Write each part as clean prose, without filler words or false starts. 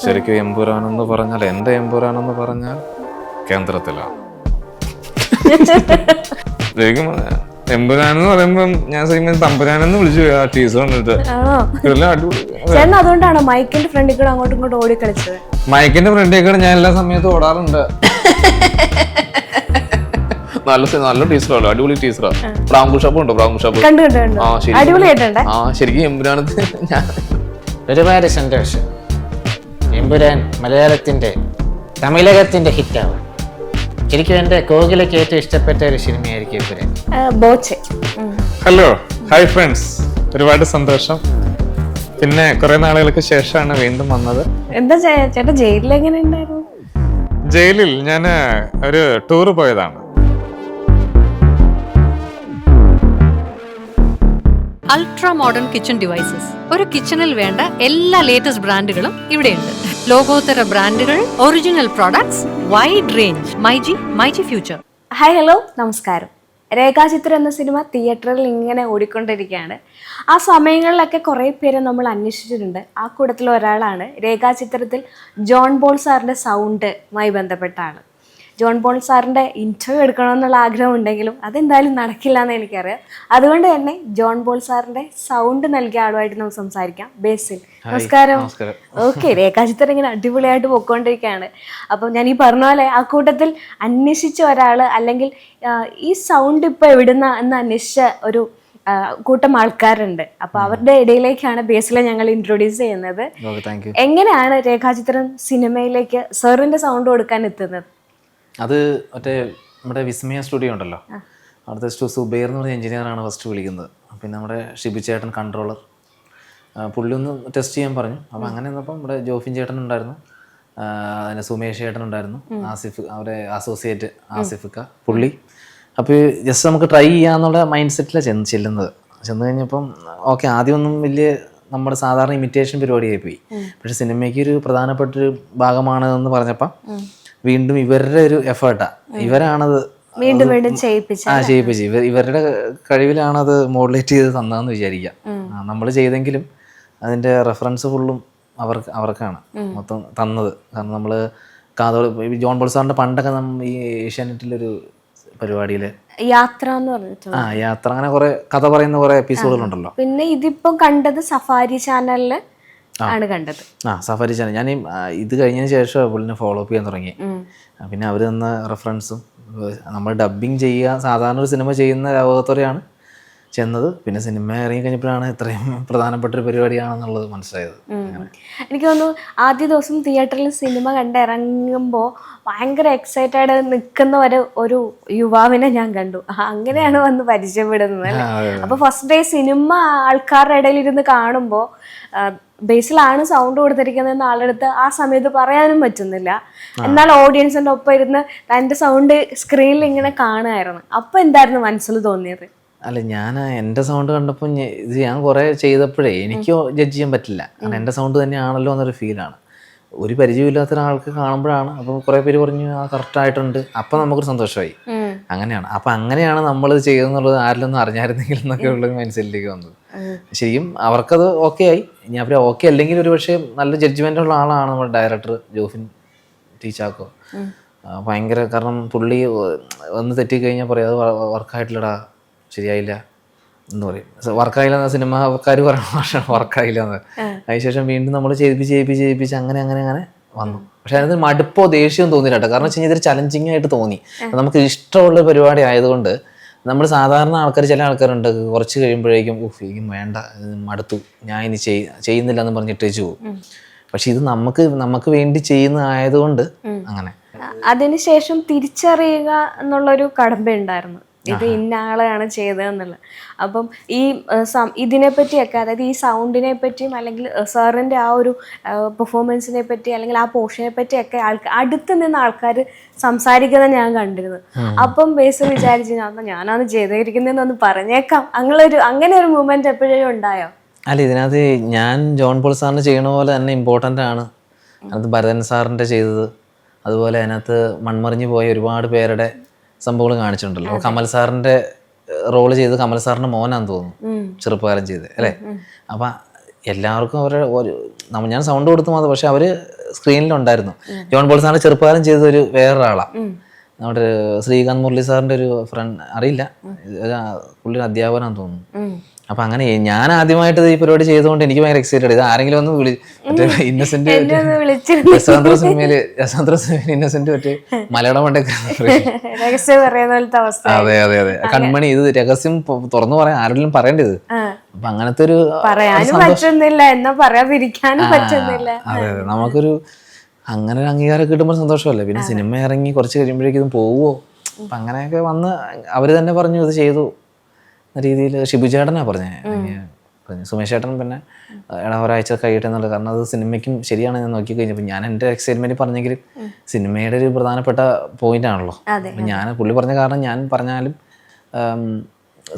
ശരിക്കും എമ്പുരാനെന്ന് പറഞ്ഞാൽ എൻ്റെ എമ്പുരാനെന്ന് പറഞ്ഞാൽ കേന്ദ്രത്തിലാണ്. ശരിക്കും എമ്പുരാനെന്ന് പറയുമ്പം ഞാൻ ശരിക്കും തമ്പുരാനെന്ന് വിളിച്ചു ആ ടീസർ കണ്ടിട്ട്. ചേട്ടൻ അതുകൊണ്ടാണോ മൈക്കിന്റെ ഫ്രണ്ടിൽ കൂടെ അങ്ങോട്ടും ഇങ്ങോട്ടും ഓടി കളിച്ചത്? മൈക്കിന്റെ ഫ്രണ്ടിൽ കൂടെ ഞാൻ എല്ലാ സമയത്തും ഓടാറുണ്ട്. നല്ല ടീച്ചറാണ്, അടിപൊളി ടീച്ചറാ. ബ്രാങ്കു ഷാപ്പ് ഉണ്ടോ? ബ്രാങ്കു ഷാപ്പ് അടിപൊളിയായിട്ടുണ്ട്. ആ ശരിക്കും എമ്പുരാനത്ത് ഞാൻ ഒരുപാട് സന്തോഷം. എമ്പുരാൻ മലയാളത്തിന്റെ തമിഴകത്തിന്റെ ഹിറ്റാവും. ശരിക്കും എന്റെ കോകിലക്ക് ഏറ്റവും ഇഷ്ടപ്പെട്ട ഒരു സിനിമയായിരിക്കും എമ്പുരാൻ. ഹലോ, ഹായ് ഫ്രണ്ട്സ്, ഒരുപാട് സന്തോഷം. പിന്നെ കുറെ നാളുകൾക്ക് ശേഷമാണ് വീണ്ടും വന്നത്. എന്താ ചേട്ടാ ജയിലിൽ എങ്ങനെ ഉണ്ടായിരുന്നു? ജയിലിൽ ഞാൻ ഒരു ടൂർ പോയതാണ്. Ultra modern kitchen devices. ഒരു കിച്ചണിൽ വേണ്ട എല്ലാ ലേറ്റസ്റ്റ് ബ്രാൻഡുകളും ഇവിടെയുണ്ട്. ലോകോത്തര ബ്രാൻഡുകൾ, original products, wide range. MyG future. Hi, hello, നമസ്കാരം. രേഖാചിത്രം എന്ന സിനിമ തിയേറ്ററിൽ ഇങ്ങനെ ഓടിക്കൊണ്ടിരിക്കുകയാണ്. ആ സമയങ്ങളിലൊക്കെ കുറേ പേരെ നമ്മൾ അന്വേഷിച്ചിട്ടുണ്ട്. ആ കൂട്ടത്തിൽ ഒരാളാണ് രേഖാചിത്രത്തിൽ ജോൺ പോൾ സാറിൻ്റെ സൗണ്ടുമായി ബന്ധപ്പെട്ട ആൾ. ജോൺ പോൾ സാറിൻ്റെ ഇൻ്റർവ്യൂ എടുക്കണമെന്നുള്ള ആഗ്രഹം ഉണ്ടെങ്കിലും അതെന്തായാലും നടക്കില്ല എന്ന് എനിക്കറിയാം. അതുകൊണ്ട് തന്നെ ജോൺ പോൾ സാറിൻ്റെ സൗണ്ട് നൽകിയ ആളുമായിട്ട് നമുക്ക് സംസാരിക്കാം. ബേസിൽ, നമസ്കാരം. ഓക്കെ, രേഖാചിത്രം ഇങ്ങനെ അടിപൊളിയായിട്ട് പോയിക്കൊണ്ടിരിക്കുകയാണ്. അപ്പം ഞാൻ ഈ പറഞ്ഞ പോലെ ആ കൂട്ടത്തിൽ അന്വേഷിച്ച ഒരാൾ, അല്ലെങ്കിൽ ഈ സൗണ്ട് ഇപ്പോൾ എവിടുന്ന എന്ന് അന്വേഷിച്ച ഒരു കൂട്ടം ആൾക്കാരുണ്ട്. അപ്പൊ അവരുടെ ഇടയിലേക്കാണ് ബേസിലെ ഞങ്ങൾ ഇൻട്രൊഡ്യൂസ് ചെയ്യുന്നത്. എങ്ങനെയാണ് രേഖാചിത്രം സിനിമയിലേക്ക് സാറിന്റെ സൗണ്ട് കൊടുക്കാൻ എത്തുന്നത്? അത് മറ്റേ നമ്മുടെ വിസ്മയ സ്റ്റുഡിയോ ഉണ്ടല്ലോ, അവിടുത്തെ സുബൈർ എന്ന് പറഞ്ഞ എഞ്ചിനീയറാണ് ഫസ്റ്റ് വിളിക്കുന്നത്. പിന്നെ നമ്മുടെ ഷിബി ചേട്ടൻ കൺട്രോളർ, പുള്ളി ഒന്ന് ടെസ്റ്റ് ചെയ്യാൻ പറഞ്ഞു. അപ്പോൾ അങ്ങനെ വന്നപ്പോൾ നമ്മുടെ ജോഫിൻ ചേട്ടൻ ഉണ്ടായിരുന്നു, അതിന് സുമേഷ് ചേട്ടൻ ഉണ്ടായിരുന്നു, ആസിഫ്, അവരെ അസോസിയേറ്റ് ആസിഫിക്ക പുള്ളി. അപ്പോൾ ജസ്റ്റ് നമുക്ക് ട്രൈ ചെയ്യാന്നുള്ള മൈൻഡ് സെറ്റിലാണ് ചെന്ന് കഴിഞ്ഞപ്പം ഓക്കെ, ആദ്യമൊന്നും വലിയ നമ്മുടെ സാധാരണ ഇമിറ്റേഷൻ പരിപാടിയായി പോയി. പക്ഷെ സിനിമയ്ക്ക് ഒരു പ്രധാനപ്പെട്ടൊരു ഭാഗമാണെന്ന് പറഞ്ഞപ്പം വീണ്ടും ഇവരുടെ ഒരു എഫേർട്ടാ, ഇവരാണത് വീണ്ടും ചെയ്യിപ്പിച്ച് ഇവരുടെ കഴിവിലാണത് മോഡുലേറ്റ് ചെയ്ത് തന്നതെന്ന് വിചാരിക്കാം. നമ്മൾ ചെയ്തെങ്കിലും അതിൻ്റെ റെഫറൻസ് ഫുള്ളും അവർക്കാണ് മൊത്തം തന്നത്. കാരണം നമ്മൾ ജോൺ പോൾ സാറിൻ്റെ പണ്ടൊക്കെ ഈ ഏഷ്യാനെറ്റിലൊരു പരിപാടിയില് യാത്ര എന്ന് പറഞ്ഞിട്ട് യാത്ര, അങ്ങനെ കുറെ കഥ പറയുന്ന കുറെ എപ്പിസോഡുകളുണ്ടല്ലോ. പിന്നെ ഇതിപ്പോ കണ്ടത് സഫാരി ചാനലില് ആണ് കണ്ടത്. Safari channel. ഞാൻ ഇത് കഴിഞ്ഞതിന് ശേഷം പുള്ളിനെ ഫോളോ അപ്പ് ചെയ്യാൻ തുടങ്ങി. പിന്നെ അവർ തന്ന റെഫറൻസും, നമ്മൾ ഡബ്ബിങ് ചെയ്യുക സാധാരണ ഒരു സിനിമ ചെയ്യുന്ന ലോകത്തോടെയാണ് ചെന്നത്. പിന്നെ സിനിമ ഇറങ്ങി കഴിഞ്ഞപ്പോഴാണ് ഇത്രയും പ്രധാനപ്പെട്ട ഒരു പരിപാടിയാണെന്നുള്ളത് മനസ്സിലായത്. എനിക്ക് തോന്നുന്നു ആദ്യ ദിവസം തിയേറ്ററിൽ സിനിമ കണ്ടിറങ്ങുമ്പോൾ ഭയങ്കര എക്സൈറ്റഡ് നിൽക്കുന്ന ഒരു യുവാവിനെ ഞാൻ കണ്ടു. അങ്ങനെയാണ് വന്ന് പരിചയപ്പെടുന്നത് അല്ലേ? അപ്പൊ ഫസ്റ്റ് ഡേ സിനിമ ആൾക്കാരുടെ ഇടയിൽ ഇരുന്ന് കാണുമ്പോൾ ബേസിലാണ് സൗണ്ട് കൊടുത്തിരിക്കുന്നതെന്ന് ആളെടുത്ത് ആ സമയത്ത് പറയാനും പറ്റുന്നില്ല. എന്നാൽ ഓഡിയൻസിന്റെ ഒപ്പം ഇരുന്ന് തന്റെ സൗണ്ട് സ്ക്രീനിൽ ഇങ്ങനെ കാണുമായിരുന്നു. അപ്പൊ എന്തായിരുന്നു മനസ്സിൽ തോന്നിയത്? അല്ല, ഞാൻ എൻ്റെ സൗണ്ട് കണ്ടപ്പോൾ ഇത് ഞാൻ കുറേ ചെയ്തപ്പോഴേ എനിക്ക് ജഡ്ജ് ചെയ്യാൻ പറ്റില്ല. കാരണം എൻ്റെ സൗണ്ട് തന്നെയാണല്ലോ എന്നൊരു ഫീലാണ്. ഒരു പരിചയമില്ലാത്ത ഒരാൾക്ക് കാണുമ്പോഴാണ്. അപ്പോൾ കുറേ പേര് പറഞ്ഞു ആ കറക്റ്റായിട്ടുണ്ട്. അപ്പം നമുക്കൊരു സന്തോഷമായി. അങ്ങനെയാണ്. അപ്പം അങ്ങനെയാണ് നമ്മളിത് ചെയ്തെന്നുള്ളത് ആരിലൊന്നും അറിഞ്ഞായിരുന്നെങ്കിൽ എന്നൊക്കെ ഉള്ള മൈൻഡ്സെറ്റിലേക്ക് വന്നത്. ശരിക്കും അവർക്കത് ഓക്കെ ആയി. ഇനി അവർ ഓക്കെ അല്ലെങ്കിൽ ഒരു പക്ഷേ നല്ല ജഡ്ജ്മെൻ്റ് ഉള്ള ആളാണ് നമ്മുടെ ഡയറക്ടർ ജോഫിൻ ടീച്ചാക്കോ. ഭയങ്കര, കാരണം പുള്ളി ഒന്ന് തെറ്റിക്കഴിഞ്ഞാൽ പറയും അത് വർക്കായിട്ടില്ലടാ, ശരിയായില്ല എന്ന് പറയും. വർക്കായില്ല എന്ന സിനിമാക്കാർ പറയുന്ന ഭാഷ വർക്കായില്ല എന്ന്. അതിനുശേഷം വീണ്ടും നമ്മൾ ചെയ്യിപ്പിച്ച് അങ്ങനെ വന്നു. പക്ഷെ അതിന് മടുപ്പോ ദേഷ്യമോ തോന്നില്ല കേട്ടോ. കാരണം വെച്ച് കഴിഞ്ഞാൽ ഇതൊരു ചലഞ്ചിങ് ആയിട്ട് തോന്നി. നമുക്ക് ഇഷ്ടമുള്ള പരിപാടി ആയതുകൊണ്ട് നമ്മൾ സാധാരണ ചില ആൾക്കാരുണ്ട് കുറച്ച് കഴിയുമ്പോഴേക്കും ഇനിയും വേണ്ട, മടുത്തു, ഞാൻ ഇനി ചെയ്യുന്നില്ല എന്ന് പറഞ്ഞിട്ടേച്ചു പോകും. പക്ഷെ ഇത് നമുക്ക് വേണ്ടി ചെയ്യുന്ന ആയതുകൊണ്ട് അങ്ങനെ. അതിനുശേഷം തിരിച്ചറിയുക എന്നുള്ളൊരു കടമ്പ ഉണ്ടായിരുന്നു. ഇത് ഇന്ന ആളെയാണ് ചെയ്തതെന്നുള്ളത്. അപ്പം ഈ ഇതിനെപ്പറ്റിയൊക്കെ, അതായത് ഈ സൗണ്ടിനെ പറ്റിയും അല്ലെങ്കിൽ സാറിൻ്റെ ആ ഒരു പെർഫോമൻസിനെ പറ്റി അല്ലെങ്കിൽ ആ പോർഷനെ പറ്റിയൊക്കെ അടുത്ത് നിന്ന് ആൾക്കാർ സംസാരിക്കുന്നത് ഞാൻ കണ്ടിരുന്നു. അപ്പം ബേസ് വിചാരിച്ചു ഞാനാണ് ചെയ്തിരിക്കുന്നതെന്നൊന്ന് പറഞ്ഞേക്കാം. അങ്ങനെ ഒരു മൂമെന്റ് എപ്പോഴും ഉണ്ടായോ? അല്ല, ഇതിനകത്ത് ഞാൻ ജോൺ പോൾ സാറിന് ചെയ്യണ പോലെ തന്നെ ഇമ്പോർട്ടൻ്റ് ആണ്. അത് ഭരതൻ സാറിൻ്റെ ചെയ്തത്, അതുപോലെ അതിനകത്ത് മൺമറിഞ്ഞു പോയ ഒരുപാട് പേരുടെ സംഭവങ്ങൾ കാണിച്ചിട്ടുണ്ടല്ലോ. കമൽ സാറിന്റെ റോള് ചെയ്ത് കമൽ സാറിന്റെ മോനാന്ന് തോന്നുന്നു, ചെറുപ്പകാലം ചെയ്ത് അല്ലേ. അപ്പം എല്ലാവർക്കും ഞാൻ സൗണ്ട് കൊടുത്തു മാത്രം, പക്ഷെ അവര് സ്ക്രീനിലുണ്ടായിരുന്നു. ജോൺ പോൾ സാറിന്റെ ചെറുപ്പകാലം ചെയ്ത ഒരു വേറൊരാളാണ്. നമ്മുടെ ശ്രീകാന്ത് മുരളി സാറിന്റെ ഒരു ഫ്രണ്ട്, അറിയില്ല, പുള്ളി ഒരു അധ്യാപകനാന്ന് തോന്നുന്നു. അപ്പൊ അങ്ങനെ ഞാൻ ആദ്യമായിട്ട് ഈ പരിപാടി ചെയ്തുകൊണ്ട് എനിക്ക് ഭയങ്കര എക്സൈറ്റഡ്. ഇത് ആരെങ്കിലും ഒന്ന് മറ്റേ ഇന്നസെന്റ് രസതന്ത്ര സിനിമയില് ഇന്നസെന്റ് മറ്റേ മലയാളം കൊണ്ടൊക്കെ അതെ അതെ അതെ കൺമണി, ഇത് രഹസ്യം തുറന്നു പറയാൻ ആരെങ്കിലും പറയേണ്ടത്. അപ്പൊ അങ്ങനത്തെ ഒരു അതെ അതെ നമുക്കൊരു അങ്ങനെ ഒരു അംഗീകാരം കിട്ടുമ്പോൾ സന്തോഷമല്ലേ. പിന്നെ സിനിമ ഇറങ്ങി കുറച്ച് കഴിയുമ്പോഴേക്കും ഇത് പോവോ, അപ്പൊ അങ്ങനെയൊക്കെ വന്ന് അവര് തന്നെ പറഞ്ഞു ഇത് ചെയ്തു രീതിയിൽ. ഷിബു ചേട്ടനാ പറഞ്ഞേ, സുമേഷ് ചേട്ടൻ പിന്നെ എടാ ഒരാഴ്ച കഴിയട്ടെ എന്നുള്ളത്. കാരണം അത് സിനിമയ്ക്കും ശരിയാണ് ഞാൻ നോക്കി കഴിഞ്ഞപ്പോൾ ഞാൻ എൻ്റെ എക്സൈറ്റ്മെന്റ് പറഞ്ഞെങ്കിലും സിനിമയുടെ ഒരു പ്രധാനപ്പെട്ട പോയിന്റ് ആണല്ലോ. അപ്പം ഞാൻ പുള്ളി പറഞ്ഞ കാരണം ഞാൻ പറഞ്ഞാലും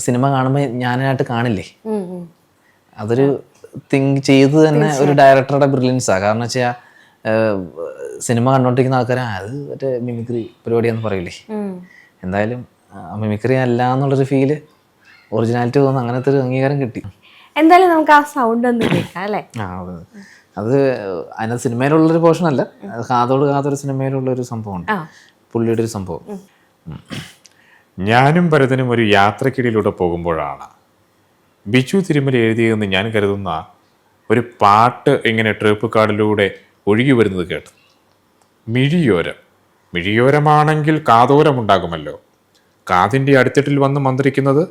സിനിമ കാണുമ്പോൾ ഞാനായിട്ട് കാണില്ലേ, അതൊരു തിങ്ക് ചെയ്ത് തന്നെ ഒരു ഡയറക്ടറുടെ ബ്രില്യൻസാണ്. കാരണം വെച്ചാൽ സിനിമ കണ്ടോണ്ടിരിക്കുന്ന ആൾക്കാരെ അത് മറ്റേ മിമിക്രി പരിപാടിയാന്ന് പറയില്ലേ, എന്തായാലും മിമിക്രി അല്ല എന്നുള്ളൊരു ഫീല്, ഒറിജിനാലിറ്റി തോന്നുന്നു. അങ്ങനത്തെ ഒരു അംഗീകാരം കിട്ടി. എന്തായാലും നമുക്ക് ആ സൗണ്ട് ഒന്ന് കേൾക്കാം അല്ലേ? അത് അതിനകത്ത് സിനിമയിലുള്ളൊരു പോർഷൻ അല്ല, കാതോട് കാതൊരു സിനിമയിലുള്ളൊരു സംഭവമുണ്ട്, പുള്ളിയുടെ ഒരു സംഭവം. ഞാനും ഭരതനും ഒരു യാത്രക്കിടയിലൂടെ പോകുമ്പോഴാണ് ബിജു തിരുമല എഴുതിയതെന്ന് ഞാൻ കരുതുന്ന ഒരു പാട്ട് ഇങ്ങനെ ട്രിപ്പ് കാർഡിലൂടെ ഒഴുകി വരുന്നത് കേട്ടു. മിഴിയോരം, മിഴിയോരമാണെങ്കിൽ കാതോരമുണ്ടാകുമല്ലോ. കാതിൻ്റെ അടിത്തട്ടിൽ വന്ന് മന്ത്രിക്കുന്നത്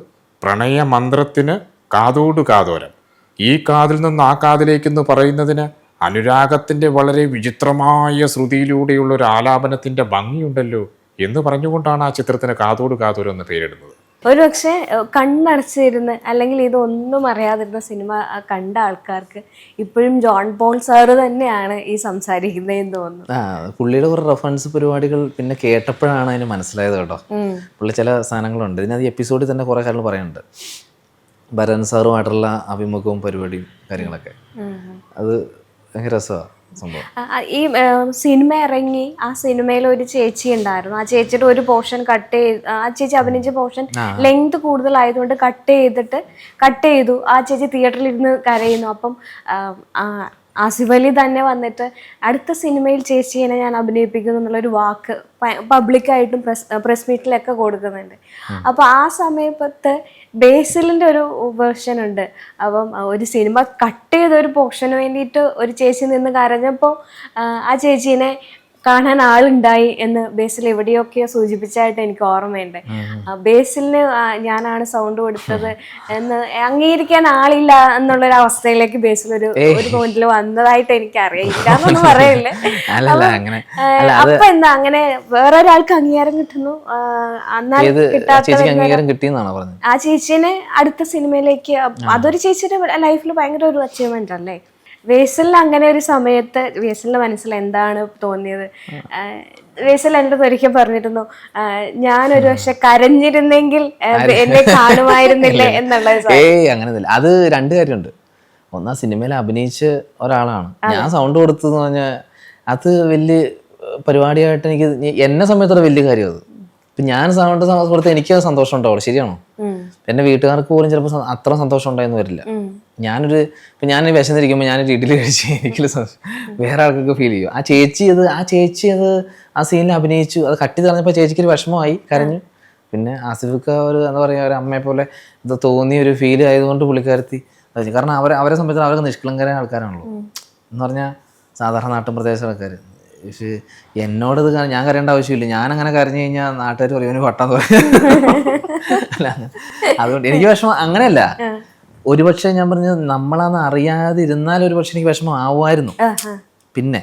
പ്രണയമന്ത്രത്തിന് കാതോട് കാതോരം. ഈ കാതിൽ നിന്ന് ആ കാതിലേക്കെന്ന് പറയുന്നതിന് അനുരാഗത്തിൻ്റെ വളരെ വിചിത്രമായ ശ്രുതിയിലൂടെയുള്ള ഒരു ആലാപനത്തിൻ്റെ ഭംഗിയുണ്ടല്ലോ എന്ന് പറഞ്ഞുകൊണ്ടാണ് ആ ചിത്രത്തിന് കാതോട് കാതോരം എന്ന് പേരിടുന്നത്. ഒരു പക്ഷെ കണ്ണടച്ചിരുന്ന് അല്ലെങ്കിൽ ഇതൊന്നും അറിയാതിരുന്ന സിനിമ കണ്ട ആൾക്കാർക്ക് ഇപ്പോഴും ജോൺ പോൾ സാറ് തന്നെയാണ് ഈ സംസാരിക്കുന്നതെന്ന് തോന്നുന്നു. പുള്ളിയുടെ കുറെ റെഫറൻസ് പരിപാടികൾ പിന്നെ കേട്ടപ്പോഴാണ് അതിന് മനസ്സിലായത് കേട്ടോ. പുള്ളി ചില സാധനങ്ങളുണ്ട് ഇതിനകത്ത് എപ്പിസോഡിൽ തന്നെ കുറെ കാര്യങ്ങൾ പറയുന്നുണ്ട്. ഭരൻ സാറുമായിട്ടുള്ള അഭിമുഖവും പരിപാടിയും കാര്യങ്ങളൊക്കെ, അത് ഭയങ്കര രസമാണ് സംഭവം. ഈ സിനിമ ഇറങ്ങി ആ സിനിമയിൽ ഒരു ചേച്ചി ഉണ്ടായിരുന്നു. ആ ചേച്ചിയുടെ ഒരു പോർഷൻ ആ ചേച്ചി അഭിനയിച്ച പോർഷൻ ലെങ്ത് കൂടുതലായതുകൊണ്ട് കട്ട് ചെയ്തു. ആ ചേച്ചി തിയേറ്ററിൽ ഇരുന്ന് കരയുന്നു. അപ്പം ആസിഫ് അലി തന്നെ വന്നിട്ട് അടുത്ത സിനിമയിൽ ചേച്ചിയെ ഞാൻ അഭിനയിപ്പിക്കുന്നു എന്നുള്ളൊരു വാക്ക് പബ്ലിക്കായിട്ടും പ്രസ് മീറ്റിലൊക്കെ കൊടുക്കുന്നുണ്ട്. അപ്പോൾ ആ സമയത്ത് ബേസിലിൻ്റെ ഒരു വേർഷൻ ഉണ്ട്. അപ്പം ഒരു സിനിമ കട്ട് ചെയ്ത ഒരു പോർഷന് വേണ്ടിയിട്ട് ഒരു ചേച്ചി നിന്ന് കരഞ്ഞപ്പോൾ ആ ചേച്ചീനെ കാണാൻ ആളുണ്ടായി എന്ന് ബേസിൽ എവിടെയൊക്കെയോ സൂചിപ്പിച്ചായിട്ട് എനിക്ക് ഓർമ്മയുണ്ട്. ബേസിലിന് ഞാനാണ് സൗണ്ട് കൊടുത്തത് എന്ന് അംഗീകരിക്കാൻ ആളില്ല എന്നുള്ളൊരു അവസ്ഥയിലേക്ക് ബേസിൽ ഒരു പോയിന്റിൽ വന്നതായിട്ട് എനിക്ക് അറിയില്ല പറയില്ല. അപ്പൊ എന്താ അങ്ങനെ വേറൊരാൾക്ക് അംഗീകാരം കിട്ടുന്നു, ആ ചേച്ചിനെ അടുത്ത സിനിമയിലേക്ക്, അതൊരു ചേച്ചിയുടെ ലൈഫിൽ ഭയങ്കര ഒരു അച്ചീവ്മെന്റ് അല്ലേ. വേസലിന് അങ്ങനെ ഒരു സമയത്ത് വേസലിന്റെ മനസ്സിൽ എന്താണ് തോന്നിയത്? വേസൽ എൻ്റെ ഒരിക്കൽ പറഞ്ഞിരുന്നു, ഞാനൊരു പക്ഷെ കരഞ്ഞിരുന്നെങ്കിൽ എന്നെ കാണുമായിരുന്നില്ലേ എന്നുള്ളത്. അങ്ങനെയൊന്നുമില്ല. അത് രണ്ട് കാര്യമുണ്ട്. ഒന്നാ സിനിമയിൽ അഭിനയിച്ച ഒരാളാണ് ഞാൻ, സൗണ്ട് കൊടുത്തതെന്ന് പറഞ്ഞാൽ അത് വലിയ പരിപാടിയായിട്ട് എനിക്ക് എന്നെ സമയത്തോടെ വലിയ കാര്യം. അത് ഇപ്പം ഞാൻ സൗണ്ട് കൊടുത്താൽ എനിക്ക് സന്തോഷം ഉണ്ടാവുള്ളൂ, ശരിയാണോ? എൻ്റെ വീട്ടുകാർക്ക് പോലും ചിലപ്പോൾ അത്ര സന്തോഷം ഉണ്ടായെന്ന് വരില്ല. ഇപ്പം ഞാൻ വിശന്നിരിക്കുമ്പോൾ ഞാനൊരു ഇഡ്ഡലി കഴിച്ച് എനിക്ക് വേറെ ആൾക്കൊക്കെ ഫീൽ ചെയ്യും. ആ ചേച്ചി അത് ആ സീനിൽ അഭിനയിച്ചു, അത് കട്ടി തറഞ്ഞപ്പോൾ ചേച്ചിക്ക് ഒരു വിഷമമായി, കരഞ്ഞു. പിന്നെ ആസിഫൊക്കെ ഒരു എന്താ പറയുക, ഒരു അമ്മയെ പോലെ ഇത് തോന്നിയ ഒരു ഫീൽ ആയതുകൊണ്ട് പുള്ളിക്കാരത്തി. കാരണം അവരെ സംബന്ധിച്ച് അവർക്ക് നിഷ്കളങ്കരായ ആൾക്കാരാണല്ലോ. എന്ന് പറഞ്ഞാൽ സാധാരണ നാട്ടിൻ പ്രദേശ ആൾക്കാർ. പക്ഷേ എന്നോടത് ഞാൻ കരയേണ്ട ആവശ്യമില്ല. ഞാനങ്ങനെ കരഞ്ഞു കഴിഞ്ഞാൽ നാട്ടുകാർ പറയും വട്ടാന്ന് പറയും. അതുകൊണ്ട് എനിക്ക് വിഷമം അങ്ങനെയല്ല. ഒരുപക്ഷെ ഞാൻ പറഞ്ഞത് നമ്മളന്ന് അറിയാതിരുന്നാൽ ഒരുപക്ഷെ എനിക്ക് വിഷമം ആവുമായിരുന്നു. പിന്നെ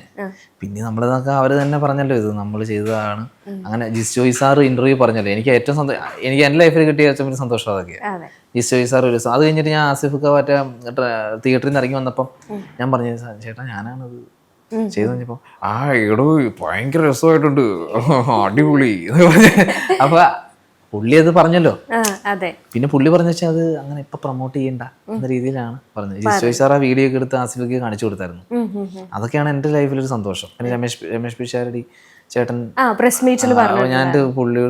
നമ്മളതൊക്കെ അവര് തന്നെ പറഞ്ഞല്ലോ, ഇത് നമ്മൾ ചെയ്തതാണ്. അങ്ങനെ ജിസ്റ്റോയ് സാർ ഇന്റർവ്യൂ പറഞ്ഞല്ലോ, എനിക്ക് ഏറ്റവും എനിക്ക് എൻ്റെ ലൈഫിൽ കിട്ടിയ ഏറ്റവും വലിയ സന്തോഷം അതൊക്കെയാണ്. ജിസ്റ്റോയ് സാർ ഒരു ദിവസം അത് കഴിഞ്ഞിട്ട് ഞാൻ ആസിഫൊക്കെ മറ്റേ തിയേറ്ററിൽ നിന്ന് ഇറങ്ങി വന്നപ്പം ഞാൻ പറഞ്ഞു, ചേട്ടാ ഞാനാണത് ചെയ്തു കഴിഞ്ഞപ്പോ എടോ ഭയങ്കര രസമായിട്ടുണ്ട്, അടിപൊളി എന്ന് പറഞ്ഞ. അപ്പൊ പുള്ളി അത് പറഞ്ഞല്ലോ. പിന്നെ പുള്ളി പറഞ്ഞു വെച്ചാൽ അത് അങ്ങനെ ഇപ്പൊ പ്രൊമോട്ട് ചെയ്യണ്ട എന്ന രീതിയിലാണ് പറഞ്ഞത്. ജിസ്റ്റോയ് സാർ ആ വീഡിയോ ഒക്കെ എടുത്ത് ആസിഫിക്ക് കാണിച്ചു കൊടുത്തായിരുന്നു. അതൊക്കെയാണ് എൻ്റെ ലൈഫിലൊരു സന്തോഷം. പിന്നെ രമേശ് പിഷാരടി ചേട്ടൻ ഞാൻ പുള്ളി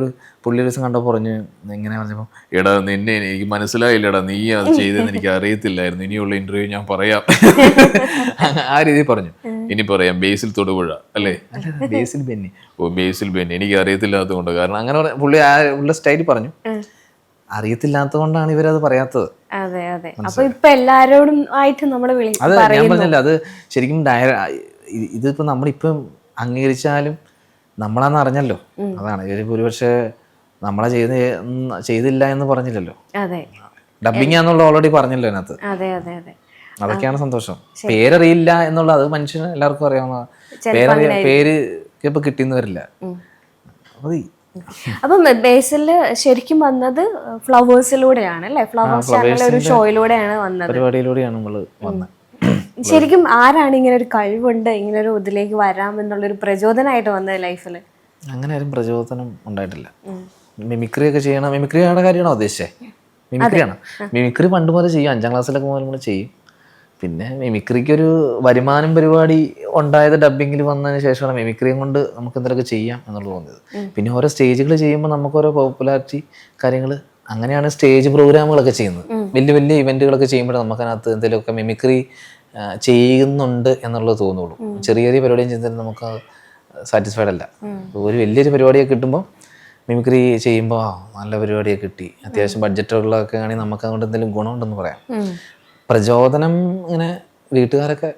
ദിവസം കണ്ടപ്പോൾ പറഞ്ഞു, എങ്ങനെ പറഞ്ഞപ്പോ എടാ നിന്നെ എനിക്ക് മനസ്സിലായില്ലടാ, നീ അത് ചെയ്തെന്ന് എനിക്ക് അറിയത്തില്ലായിരുന്നു, ഇനിയുള്ള ഇന്റർവ്യൂ ഞാൻ പറയാം, ആ രീതിയിൽ പറഞ്ഞു. ഇനി പറയാം ബേസിൽ തൊടുപുഴ അല്ലേ? അല്ല, ബേസിൽ ബെന്നി. ഓ ബേസിൽ ബെന്നി, എനിക്ക് അറിയത്തില്ലാത്തതുകൊണ്ട്. കാരണം അങ്ങനെ പുള്ളി സ്റ്റൈലിൽ പറഞ്ഞു. അറിയത്തില്ലാത്തത് കൊണ്ടാണ് ഇവരത് പറയാത്തത്. അതെ അതെ. അപ്പൊ ഇപ്പൊ എല്ലാരോടും ആയിട്ട് നമ്മള് അത് ഞാൻ പറഞ്ഞല്ലോ, അത് ശരിക്കും ഇതിപ്പോ നമ്മളിപ്പം അംഗീകരിച്ചാലും നമ്മളാന്ന് അറിഞ്ഞല്ലോ. അതാണ് ഇവര് ഒരുപക്ഷെ നമ്മളെ ചെയ്തില്ല എന്ന് പറഞ്ഞില്ലല്ലോ. അതെ, ഡബിങ് ആന്നുള്ള ഓൾറെഡി പറഞ്ഞല്ലോ അതിനകത്ത്. അതെ അതെ അതെ. അതൊക്കെയാണ് സന്തോഷം. പേരറിയില്ല എന്നുള്ളത് അത് മനുഷ്യന് എല്ലാവർക്കും അറിയാവുന്ന പേര് ഇപ്പൊ കിട്ടിയെന്ന് വരില്ല. മതി. അപ്പം ബേസില് ശരിക്കും വന്നത് ഫ്ലവേഴ്സിലൂടെയാണ് അല്ലെ? ഫ്ലവേഴ്സ് ചാനലിലെ ഒരു ഷോയിലൂടെയാണ് വന്നത്, പരിപാടിയിലൂടെയാണ് നമ്മള് വന്നത്. ശരിക്കും ആരാണ് ഇങ്ങനെ ഒരു കഴിവുണ്ട്, ഇങ്ങനെ ഒരു ഇതിലേക്ക് വരാം എന്നുള്ളൊരു പ്രചോദനമായിട്ട് വന്നത് ലൈഫിൽ? അങ്ങനെ ആരും പ്രചോദനം ഉണ്ടായിട്ടില്ല. മിമിക്രി ഒക്കെ ചെയ്യണം. മിമിക്രിയുടെ കാര്യമാണോ ഉദ്ദേശിച്ചത്? മിമിക്രിയാണ്. മിമിക്രി പണ്ട് മുതൽ ചെയ്യും, 5ാം ക്ലാസ്സിലൊക്കെ മുതൽ നമ്മൾ ചെയ്യും. പിന്നെ മിമിക്രിക്കൊരു വരുമാനം പരിപാടി ഉണ്ടായത് ഡബ്ബിങ്ങിൽ വന്നതിന് ശേഷമാണ് മിമിക്രിയും കൊണ്ട് നമുക്ക് എന്തെങ്കിലുമൊക്കെ ചെയ്യാം എന്നുള്ളത് തോന്നിയത്. പിന്നെ ഓരോ സ്റ്റേജുകൾ ചെയ്യുമ്പോൾ നമുക്ക് ഓരോ പോപ്പുലാരിറ്റി കാര്യങ്ങൾ, അങ്ങനെയാണ് സ്റ്റേജ് പ്രോഗ്രാമുകളൊക്കെ ചെയ്യുന്നത്. വലിയ വലിയ ഇവന്റുകളൊക്കെ ചെയ്യുമ്പോൾ നമുക്കതിനകത്ത് എന്തെങ്കിലുമൊക്കെ മിമിക്രി ചെയ്യുന്നുണ്ട് എന്നുള്ളത് തോന്നുള്ളൂ. ചെറിയ ചെറിയ പരിപാടിയും ചെയ്താൽ നമുക്ക് സാറ്റിസ്ഫൈഡ് അല്ല. ഒരു വലിയൊരു പരിപാടിയൊക്കെ കിട്ടുമ്പോൾ മിമിക്രി ചെയ്യുമ്പോൾ നല്ല പരിപാടിയൊക്കെ കിട്ടി, അത്യാവശ്യം ബഡ്ജറ്റുള്ളതൊക്കെ ആണെങ്കിൽ നമുക്ക് അതുകൊണ്ട് എന്തെങ്കിലും ഗുണമുണ്ടെന്ന് പറയാം. പ്രചോദനം ഇങ്ങനെ വീട്ടുകാരൊക്കെ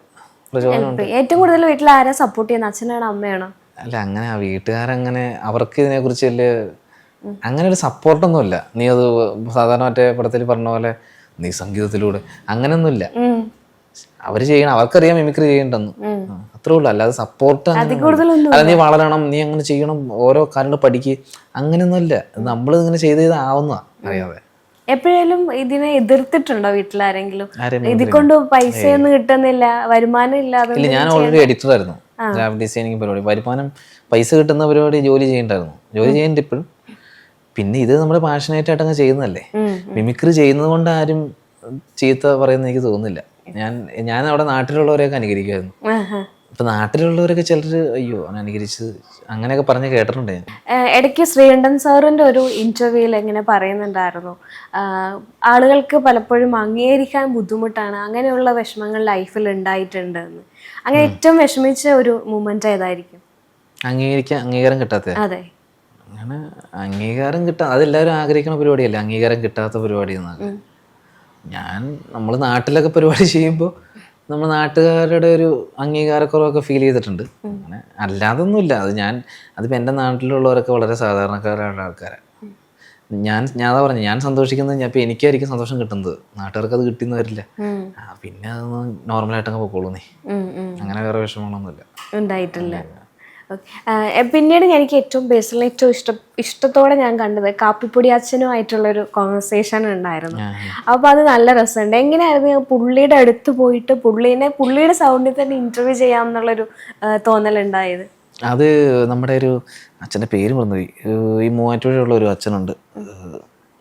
പ്രചോദനം. ഏറ്റവും കൂടുതൽ വീട്ടിൽ ആരാ സപ്പോർട്ട് ചെയ്യുന്നത്? അച്ഛനാണോ അമ്മയാണോ? അല്ല, അങ്ങനെ വീട്ടുകാരങ്ങനെ അവർക്ക് ഇതിനെക്കുറിച്ച് വലിയ അങ്ങനെ ഒരു സപ്പോർട്ടൊന്നുമില്ല. നീ അത് സാധാരണ മറ്റേ പടത്തിൽ പറഞ്ഞ പോലെ നീ സംഗീതത്തിലൂടെ അങ്ങനെയൊന്നുമില്ല. അവര് ചെയ്യണം, അവർക്കറിയാം മിമിക്രി ചെയ്യണ്ടെന്ന്, അത്രേ ഉള്ളൂ. അല്ലാതെ സപ്പോർട്ട് അല്ല നീ വളരണം, നീ അങ്ങനെ ചെയ്യണം, ഓരോ കാര്യങ്ങൾ പഠിക്കുക, അങ്ങനെയൊന്നുമില്ല. നമ്മൾ ഇങ്ങനെ ചെയ്ത് ആവുന്ന അറിയാതെ. എപ്പോഴേലും ഇതിനെ എതിർത്തിട്ടുണ്ടോ വീട്ടിലാരെങ്കിലും? ഇതിക്കൊണ്ട് പൈസയൊന്നും കിട്ടുന്നില്ല, വരുമാനം ഇല്ലാതെ? ഇല്ല, ഞാൻ ഓൾറെഡി എഡിറ്ററായിരുന്നു, ഗ്രാഫിക് ഡിസൈനിങ് പരിപാടി. വരുമാനം പൈസ കിട്ടുന്ന പരിപാടി ജോലി ചെയ്യണ്ടായിരുന്നു, ജോലി ചെയ്യേണ്ട ഇപ്പോഴും. പിന്നെ ഇത് നമ്മുടെ പാഷനേറ്റ് അങ്ങ് ചെയ്യുന്നതല്ലേ. മിമിക്രി ചെയ്യുന്നത് കൊണ്ട് ആരും ചീത്ത പറയുന്ന എനിക്ക് തോന്നുന്നില്ല. ഞാൻ അവിടെ നാട്ടിലുള്ളവരെയൊക്കെ അനുകരിക്കുമായിരുന്നു. ഇപ്പൊ നാട്ടിലുള്ളവരൊക്കെ ചിലര് അയ്യോ അനുകരിച്ച് അങ്ങനെയൊക്കെ പറഞ്ഞ് കേട്ടിട്ടുണ്ട് ഞാൻ. ഇടയ്ക്ക് ശ്രീകണ്ഠൻ സാറിന്റെ ഒരു ഇന്റർവ്യൂവിൽ എങ്ങനെ പറയുന്നുണ്ടായിരുന്നു, ആളുകൾക്ക് പലപ്പോഴും അംഗീകരിക്കാൻ ബുദ്ധിമുട്ടാണ്, അങ്ങനെയുള്ള വിഷമങ്ങൾ ലൈഫിൽ ഉണ്ടായിട്ടുണ്ട് എന്ന്. അങ്ങനെ ഏറ്റവും വിഷമിച്ച ഒരു മൂമെന്റ് ഏതായിരിക്കും? അംഗീകാരം കിട്ടാത്ത? അതെ, അങ്ങനെ അംഗീകാരം അതെല്ലാവരും ആഗ്രഹിക്കുന്ന പരിപാടിയല്ലേ, അംഗീകാരം കിട്ടാത്ത പരിപാടി എന്നാണ്. നമ്മൾ നാട്ടിലൊക്കെ പരിപാടി ചെയ്യുമ്പോൾ നമ്മൾ നാട്ടുകാരുടെ ഒരു അംഗീകാരക്കുറവൊക്കെ ഫീൽ ചെയ്തിട്ടുണ്ട്. അങ്ങനെ അല്ലാതൊന്നുമില്ല. അതിപ്പോൾ എൻ്റെ നാട്ടിലുള്ളവരൊക്കെ വളരെ സാധാരണക്കാരായ ആൾക്കാരാണ്. ഞാൻ അതാ പറഞ്ഞു, ഞാൻ സന്തോഷിക്കുന്നത് ഇപ്പം എനിക്കായിരിക്കും സന്തോഷം കിട്ടുന്നത്, നാട്ടുകാർക്ക് അത് കിട്ടിയെന്ന് വരില്ല. പിന്നെ അതൊന്ന് നോർമലായിട്ടങ്ങ് പൊക്കോളൂ നീ, അങ്ങനെ വേറെ വിഷമങ്ങളൊന്നുമില്ല ഉണ്ടായിട്ടില്ല. പിന്നീട് എനിക്ക് ഏറ്റവും പേഴ്സണലി ഏറ്റവും ഇഷ്ടത്തോടെ ഞാൻ കണ്ടത് കാപ്പിപ്പൊടി അച്ഛനുമായിട്ടുള്ളൊരു കോൺവെർസേഷൻ ഉണ്ടായിരുന്നു. അപ്പോൾ അത് നല്ല രസമുണ്ട്. എങ്ങനെയായിരുന്നു പുള്ളിയുടെ അടുത്ത് പോയിട്ട് പുള്ളിയുടെ സൗണ്ടിൽ തന്നെ ഇന്റർവ്യൂ ചെയ്യാമെന്നുള്ളൊരു തോന്നലുണ്ടായത്? അത് നമ്മുടെ ഒരു അച്ഛൻ്റെ പേര് പറഞ്ഞുപോയി, ഈ മൂവാറ്റുപുഴയുള്ള ഒരു അച്ഛനുണ്ട്,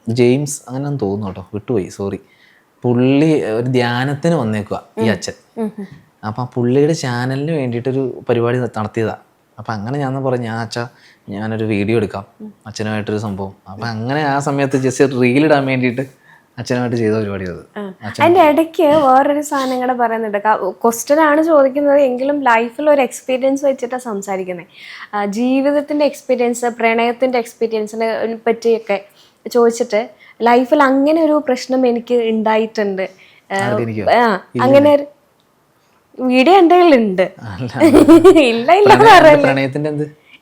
ജെയിംസ് അങ്ങനെ തോന്നുന്നു കേട്ടോ, വിട്ടുപോയി, സോറി. പുള്ളി ഒരു ധ്യാനത്തിന് വന്നേക്കുക ഈ അച്ഛൻ. അപ്പം ആ പുള്ളിയുടെ ചാനലിന് വേണ്ടിയിട്ടൊരു പരിപാടി നടത്തിയതാണ്. അപ്പം അങ്ങനെ ഞാൻ പറഞ്ഞു, ഞാനൊരു വീഡിയോ എടുക്കാം അച്ഛനുമായിട്ടൊരു സംഭവം. അപ്പം അങ്ങനെ ആ സമയത്ത് ജസ്റ്റ് റീലിടാൻ വേണ്ടിയിട്ട് അച്ഛനുമായിട്ട് ചെയ്ത പരിപാടി അത്. അതിൻ്റെ ഇടയ്ക്ക് വേറൊരു സാധനം കൂടെ പറയുന്നുണ്ട്. ക്വസ്റ്റ്യൻ ആണ് ചോദിക്കുന്നത് എങ്കിലും ലൈഫിൽ ഒരു എക്സ്പീരിയൻസ് വെച്ചിട്ടാണ് സംസാരിക്കുന്നത്. ജീവിതത്തിൻ്റെ എക്സ്പീരിയൻസ്, പ്രണയത്തിൻ്റെ എക്സ്പീരിയൻസിനെ പറ്റിയൊക്കെ ചോദിച്ചിട്ട് ലൈഫിൽ അങ്ങനെ ഒരു പ്രശ്നം എനിക്ക് ഉണ്ടായിട്ടുണ്ട്, അങ്ങനെ വീഡിയോ എൻ്റെ കയ്യിലുണ്ട്. ഇല്ല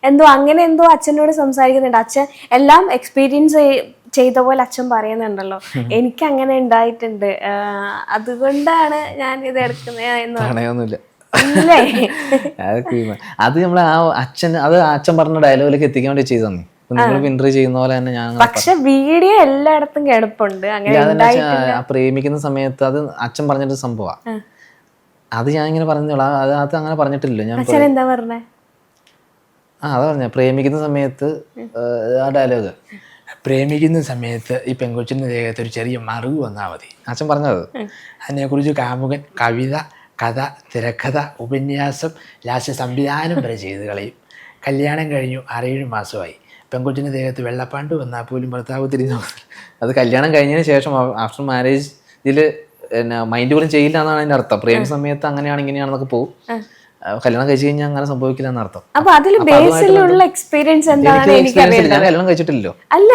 എന്തോ അങ്ങനെ എന്തോ അച്ഛനോട് സംസാരിക്കുന്നുണ്ട്. അച്ഛൻ എല്ലാം എക്സ്പീരിയൻസ് ചെയ്ത പോലെ അച്ഛൻ പറയുന്നുണ്ടല്ലോ, എനിക്ക് അങ്ങനെ ഉണ്ടായിട്ടുണ്ട്, അതുകൊണ്ടാണ് ഞാൻ ഇത് എടുക്കുന്നത്. അത് നമ്മൾ അച്ഛൻ പറഞ്ഞ ഡയലോഗിലേക്ക് എത്തിക്കാൻ വേണ്ടി ചെയ്തു തന്നെ, ഇന്റർവ്യൂ ചെയ്യുന്ന പോലെ തന്നെ ഞാൻ. പക്ഷെ വീഡിയോ എല്ലായിടത്തും കിടപ്പുണ്ട്. അങ്ങനെ പ്രേമിക്കുന്ന സമയത്ത് അത് അച്ഛൻ പറഞ്ഞിട്ട് സംഭവമാണ്. അത് ഞാൻ ഇങ്ങനെ പറഞ്ഞോളാം, അത് അങ്ങനെ പറഞ്ഞിട്ടില്ല ഞാൻ. എന്താ പറഞ്ഞേ? അതാ പറഞ്ഞ പ്രേമിക്കുന്ന സമയത്ത് ആ ഡയലോഗ്, പ്രേമിക്കുന്ന സമയത്ത് ഈ പെൺകൊച്ചിൻ്റെ ദേഹത്ത് ഒരു ചെറിയ മറിവ് വന്നാൽ മതി, അച്ഛൻ പറഞ്ഞത്. അതിനെക്കുറിച്ച് കാമുകൻ കവിത, കഥ, തിരക്കഥ, ഉപന്യാസം, ലാസ്റ്റ് സംവിധാനം വരെ ചെയ്ത് കളയും. കല്യാണം കഴിഞ്ഞു 6-7 മാസമായി, പെൺകൊച്ചിൻ്റെ ദേഹത്ത് വെള്ളപ്പാണ്ട് വന്നാൽ പോലും ഭർത്താവ് തിരിഞ്ഞു. അത് കല്യാണം കഴിഞ്ഞതിന് ശേഷം ആഫ്റ്റർ മാരേജ് ഇതിൽ മൈൻഡ് പോലും ചെയ്യില്ല എന്നാണ് അതിൻ്റെ അർത്ഥം. പ്രേമ സമയത്ത് അങ്ങനെയാണ് ഇങ്ങനെയാണെന്നൊക്കെ പോകും. കല്യാണം കഴിച്ചു കഴിഞ്ഞാൽ അങ്ങനെ സംഭവിക്കില്ല എന്നർത്ഥം. അപ്പൊ അതിൽ ബേസിലുള്ള എക്സ്പീരിയൻസ് എന്താണെന്ന് എനിക്കറിയാം. ഞാൻ കല്യാണം കഴിച്ചിട്ടില്ലല്ലോ. അല്ല,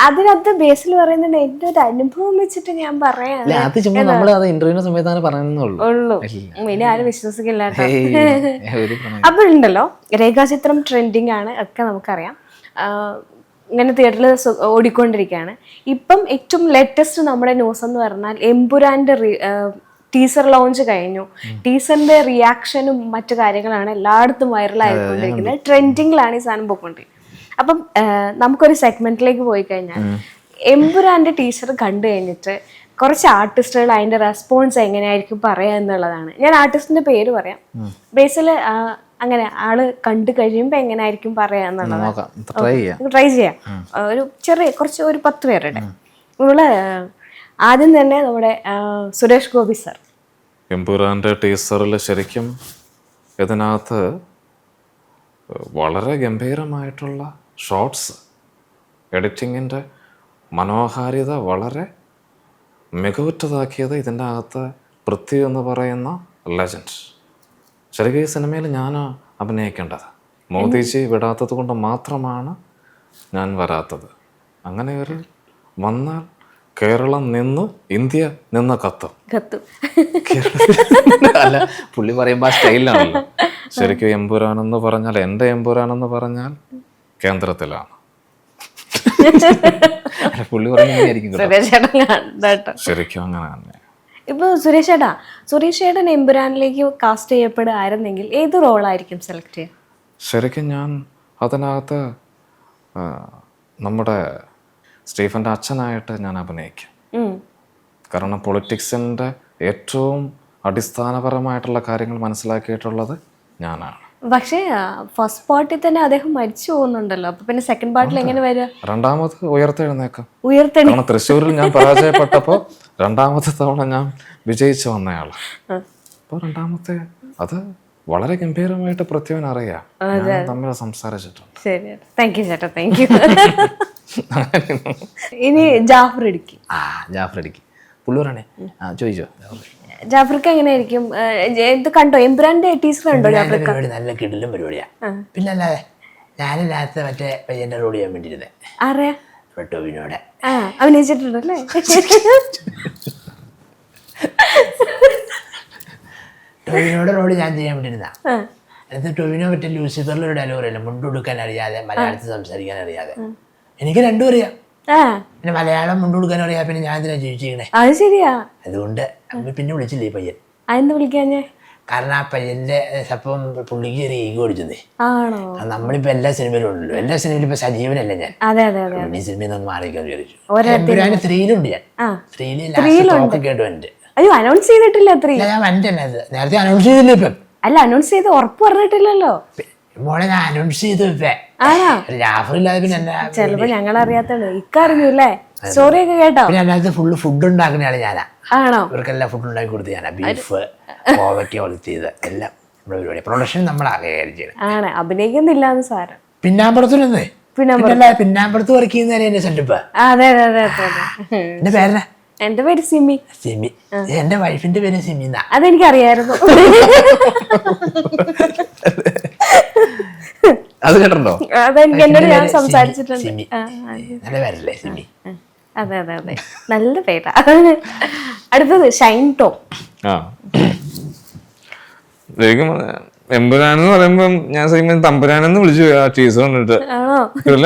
അതിനകത്ത് ബേസിൽ പറയുന്നുണ്ട് എന്റെ ഒരു അനുഭവം വെച്ചിട്ട് ഞാൻ പറയാം. അല്ല, അത് ചുമ്മാ നമ്മൾ അത് ഇന്റർവ്യൂവിന്റെ സമയത്ത് അങ്ങനെ പറയുന്നുള്ളൂ. ഇനി ആരും വിശ്വസിക്കില്ല. ഒരു പ്രണയം. അപ്പോഴുണ്ടല്ലോ, രേഖാചിത്രം ട്രെൻഡിങ് ആണ് ഒക്കെ നമുക്കറിയാം. ഇങ്ങനെ തിയേറ്ററിൽ ഓടിക്കൊണ്ടിരിക്കുകയാണ്. ഇപ്പം ഏറ്റവും ലേറ്റസ്റ്റ് നമ്മുടെ ന്യൂസ് എന്ന് പറഞ്ഞാൽ എമ്പുരാന്റെ ടീസർ ലോഞ്ച് കഴിഞ്ഞു. ടീസറിന്റെ റിയാക്ഷനും മറ്റു കാര്യങ്ങളാണ് എല്ലായിടത്തും വൈറലായിക്കൊണ്ടിരിക്കുന്നത്. ട്രെൻഡിങ്ങിലാണ് ഈ സാധനം പോയിക്കൊണ്ടിരിക്കുന്നത്. അപ്പം നമുക്കൊരു സെഗ്മെന്റിലേക്ക് പോയി കഴിഞ്ഞാൽ എമ്പുരാന്റെ ടീച്ചർ കണ്ടു കഴിഞ്ഞിട്ട് കുറച്ച് ആർട്ടിസ്റ്റുകൾ അതിന്റെ റെസ്പോൺസ് എങ്ങനെയായിരിക്കും പറയാ എന്നുള്ളതാണ്. ഞാൻ ആർട്ടിസ്റ്റിന്റെ പേര് പറയാം. ബേസിൽ അങ്ങനെ ആള് കണ്ടു കഴിയുമ്പോ എങ്ങനെയായിരിക്കും പറയാ എന്നുള്ളതാണ്. ട്രൈ ചെയ്യാം. ഒരു ചെറിയ കുറച്ച് ഒരു 10 പേരുടെ. നമ്മള് ആദ്യം തന്നെ നമ്മുടെ സുരേഷ് ഗോപി സർ. എമ്പുരാന്റെ ടീസറിൽ ശരിക്കും ഇതിനകത്ത് വളരെ ഗംഭീരമായിട്ടുള്ള ഷോട്ട്സ്, എഡിറ്റിങ്ങിൻ്റെ മനോഹാരിത വളരെ മികവുറ്റതാക്കിയത് ഇതിൻ്റെ അകത്ത് പൃഥ്വി എന്ന് പറയുന്ന ലെജൻഡ്. ശരിക്കും ഈ സിനിമയിൽ ഞാൻ അഭിനയിക്കേണ്ടത്, മോദിജി വിടാത്തത് കൊണ്ട് മാത്രമാണ് ഞാൻ വരാത്തത്. അങ്ങനെ ഒരു വന്നാൽ കേരളം നിന്ന് ഇന്ത്യ നിന്ന് കത്തും. അല്ല, പുള്ളി പറയുമ്പോൾ ആ സ്റ്റൈലിലാണല്ലോ. ശരിക്കും എമ്പുരാനെന്ന് പറഞ്ഞാൽ, എൻ്റെ എമ്പുരാനെന്ന് പറഞ്ഞാൽ കേന്ദ്രത്തിലാണ്. പുള്ളി പറഞ്ഞായിരിക്കും ശരിക്കും അങ്ങനെ തന്നെ. ഇപ്പൊ സുരേഷ് ചേട്ടൻ എമ്പുരാനിലേക്ക് കാസ്റ്റ് ചെയ്യപ്പെടുകയായിരുന്നെങ്കിൽ ഏത് റോളായിരിക്കും സെലക്ട് ചെയ്യുക? ശരിക്കും ഞാൻ അതിനകത്ത് നമ്മുടെ സ്റ്റീഫൻ്റെ അച്ഛനായിട്ട് ഞാൻ അഭിനയിക്കും. കാരണം പൊളിറ്റിക്സിൻ്റെ ഏറ്റവും അടിസ്ഥാനപരമായിട്ടുള്ള കാര്യങ്ങൾ മനസ്സിലാക്കിയിട്ടുള്ളത് ഞാനാണ്. പക്ഷേ ഫസ്റ്റ് പാർട്ടിൽ തന്നെ അദ്ദേഹം മരിച്ചു പോകുന്നുണ്ടല്ലോ. അപ്പൊ പിന്നെ സെക്കൻഡ് പാർട്ടിൽ എങ്ങനെ വരിക? രണ്ടാമത് ഉയർത്തെഴുന്നേക്കാം. കാരണം തൃശ്ശൂരിൽ ഞാൻ പരാജയപ്പെട്ടപ്പോൾ രണ്ടാമത്തെ തവണ ഞാൻ വിജയിച്ചു വന്നയാള്. അപ്പോൾ രണ്ടാമത്തെ അത് വളരെ ഗംഭീരമായിട്ട് പൃഥ്വിന് അറിയാം. തമ്മിൽ സംസാരിച്ചിട്ടുണ്ട്. ശരി, താങ്ക് യു ചേട്ടാ, താങ്ക് യു. ഇനി ജാഫർ ഇടുക്കി പുള്ളി പറയണേ. ചോദിച്ചോ. ജാഫർക്ക് എങ്ങനെയായിരിക്കും? ഇത് കണ്ടോ എമ്പുരാന്റെ ടീച്ചർ കണ്ടോ? ജാഫർക്ക് നല്ല കിടലും പരിപാടിയാ. പിന്നെ അല്ലാതെ ഞാനും രാത്രി മറ്റേ പയ്യന്റെ റോഡ് ചെയ്യാൻ വേണ്ടിയിരുന്നേ. ആരെയാ? ടോവിനോടെ അഭിനയിച്ചിട്ടുണ്ടല്ലേ? ടോവിനോടെ റോഡ് ഞാൻ ചെയ്യാൻ വേണ്ടിയിരുന്ന. എന്നിട്ട് ടോവിനോ മറ്റേ ലൂസിഫറിലൊരു ഡയലോഗ് അറിയില്ല, മുണ്ടുകൊടുക്കാൻ അറിയാതെ മലയാളത്തിൽ സംസാരിക്കാൻ അറിയാതെ. എനിക്ക് രണ്ടും അറിയാം. പിന്നെ മലയാളം മുണ്ടുകൊടുക്കാൻ അറിയാം. പിന്നെ ഞാൻ എന്തിനാ ജീവിച്ചിരിക്കണേ? അത് ശരിയാ. അതുകൊണ്ട് പിന്നെ വിളിച്ചില്ലേ ഈ പയ്യൻ. അതെന്ത് വിളിക്കാഞ്ഞേ? കാരണം ആ പയ്യന്റെ അപ്പം പുള്ളിക്ക് ഒരു ഈഗോ അടിച്ചതേ. ആണോ? നമ്മളിപ്പോ എല്ലാ സിനിമയിലും ഉണ്ടല്ലോ. എല്ലാ സിനിമയിലും ഇപ്പൊ സജീവനല്ല ഞാൻ. ഈ സിനിമയിൽ നിന്ന് മാറിക്കാൻ വിചാരിച്ചു. എമ്പുരാന് 3-ലും ഞാൻ 3 കേട്ടുണ്ട്. അയ്യോ, അനൗൺസ് ചെയ്തിട്ടില്ല. ഞാൻ നേരത്തെ അനൗൺസ് ചെയ്തില്ല. ഇപ്പം അല്ല, അനൗൺസ് ചെയ്ത് ഉറപ്പ് പറഞ്ഞിട്ടില്ലല്ലോ. മോളെ ഞാൻ അനൗൺസ് ചെയ്തു. ജാഫറില്ലാതെ പിന്നെ ചിലപ്പോ ഞങ്ങൾ അറിയാത്തത് ഇക്കറിഞ്ഞൂല്ലേ? സ്റ്റോറി ഒക്കെ കേട്ടോ? പിന്നെ അതിനകത്ത് ഫുള്ള് ഫുഡ് ഉണ്ടാക്കുന്നതാണ് ഞാനാ. ആണോ? ഇവർക്കെല്ലാം ഫുഡ് ഉണ്ടാക്കി കൊടുത്ത് ഞാനാ. ബീഫ്, കോവയ്ക്ക ഒളിച്ചത് എല്ലാം നമ്മുടെ പരിപാടി. പ്രൊഡക്ഷൻ നമ്മളാകെ ചെയ്യണം. ആണ്, അഭിനയിക്കുന്നില്ല സാരം. പിന്നാമ്പുറത്തുനിന്നേ പിന്നാമ്പുറത്ത് വർക്ക് ചെയ്യുന്ന എന്റെ സെറ്റപ്പ്. അതെ അതെ അതെ. എന്റെ പേരെന്നാ? എന്റെ പേര് സിമി. സിമി. എന്റെ വൈഫിന്റെ പേര് സിമി. അതെനിക്കറിയായിരുന്നു. അത് കേട്ടോ? അതെനിക്ക് എന്നോട് ഞാൻ സംസാരിച്ചിട്ടുണ്ട്. നല്ല പേരല്ലേ സിമി? അതെ അതെ അതെ, നല്ല പേരാ. അടുത്തത് ഷൈൻ ടോം. എമ്പുരാനെന്ന് പറയുമ്പം ഞാൻ ശരിക്കും തമ്പുരാനെന്ന് വിളിച്ചു ആ ടീസർ കണ്ടിട്ട്. ആണോ?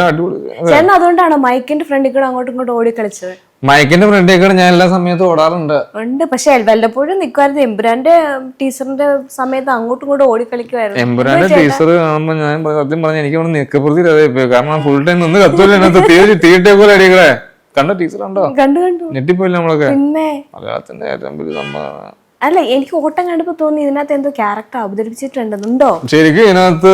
അടിപൊളി. ചേട്ടൻ അതുകൊണ്ടാണോ മൈക്കിന്റെ ഫ്രണ്ടിൽ കൂടെ അങ്ങോട്ടും ഇങ്ങോട്ടും ഓടി കളിച്ചത്? മൈക്കിന്റെ ഫ്രണ്ടിൽ കൂടെ ഞാൻ എല്ലാ സമയത്തും ഓടാറുണ്ട്. ഉണ്ട്, പക്ഷെ വല്ലപ്പോഴും നിൽക്കുമായിരുന്നു. എമ്പുരാന്റെ ടീച്ചറിന്റെ സമയത്ത് അങ്ങോട്ടും ഇങ്ങോട്ടും ഓടി കളിക്കുമായിരുന്നു. എമ്പുരാന്റെ ടീച്ചർ കാണുമ്പോ ഞാൻ സത്യം പറഞ്ഞ എനിക്ക് അവിടെ നിക്കപ്പുറത്തി പോയി. കാരണം ഫുൾ ടൈം നിന്ന് കത്തൂല തീയിട്ടേ പോലെ അടികളെ കണ്ട ടീച്ചർ ഉണ്ടോ? കണ്ടു കണ്ടു. ഞെട്ടിപ്പോയില്ല നമ്മളൊക്കെ. പിന്നെ മലയാളത്തിന്റെ ഏറ്റവും വലിയ സംഭവമാണ്. അല്ല, എനിക്ക് ഓട്ടം കണ്ടപ്പോ തോന്നി ഇതിനകത്ത് എന്തോ ക്യാരക്ടർ അവതരിപ്പിച്ചിട്ടുണ്ടെന്നുണ്ടോ? ശരിക്കും ഇതിനകത്ത്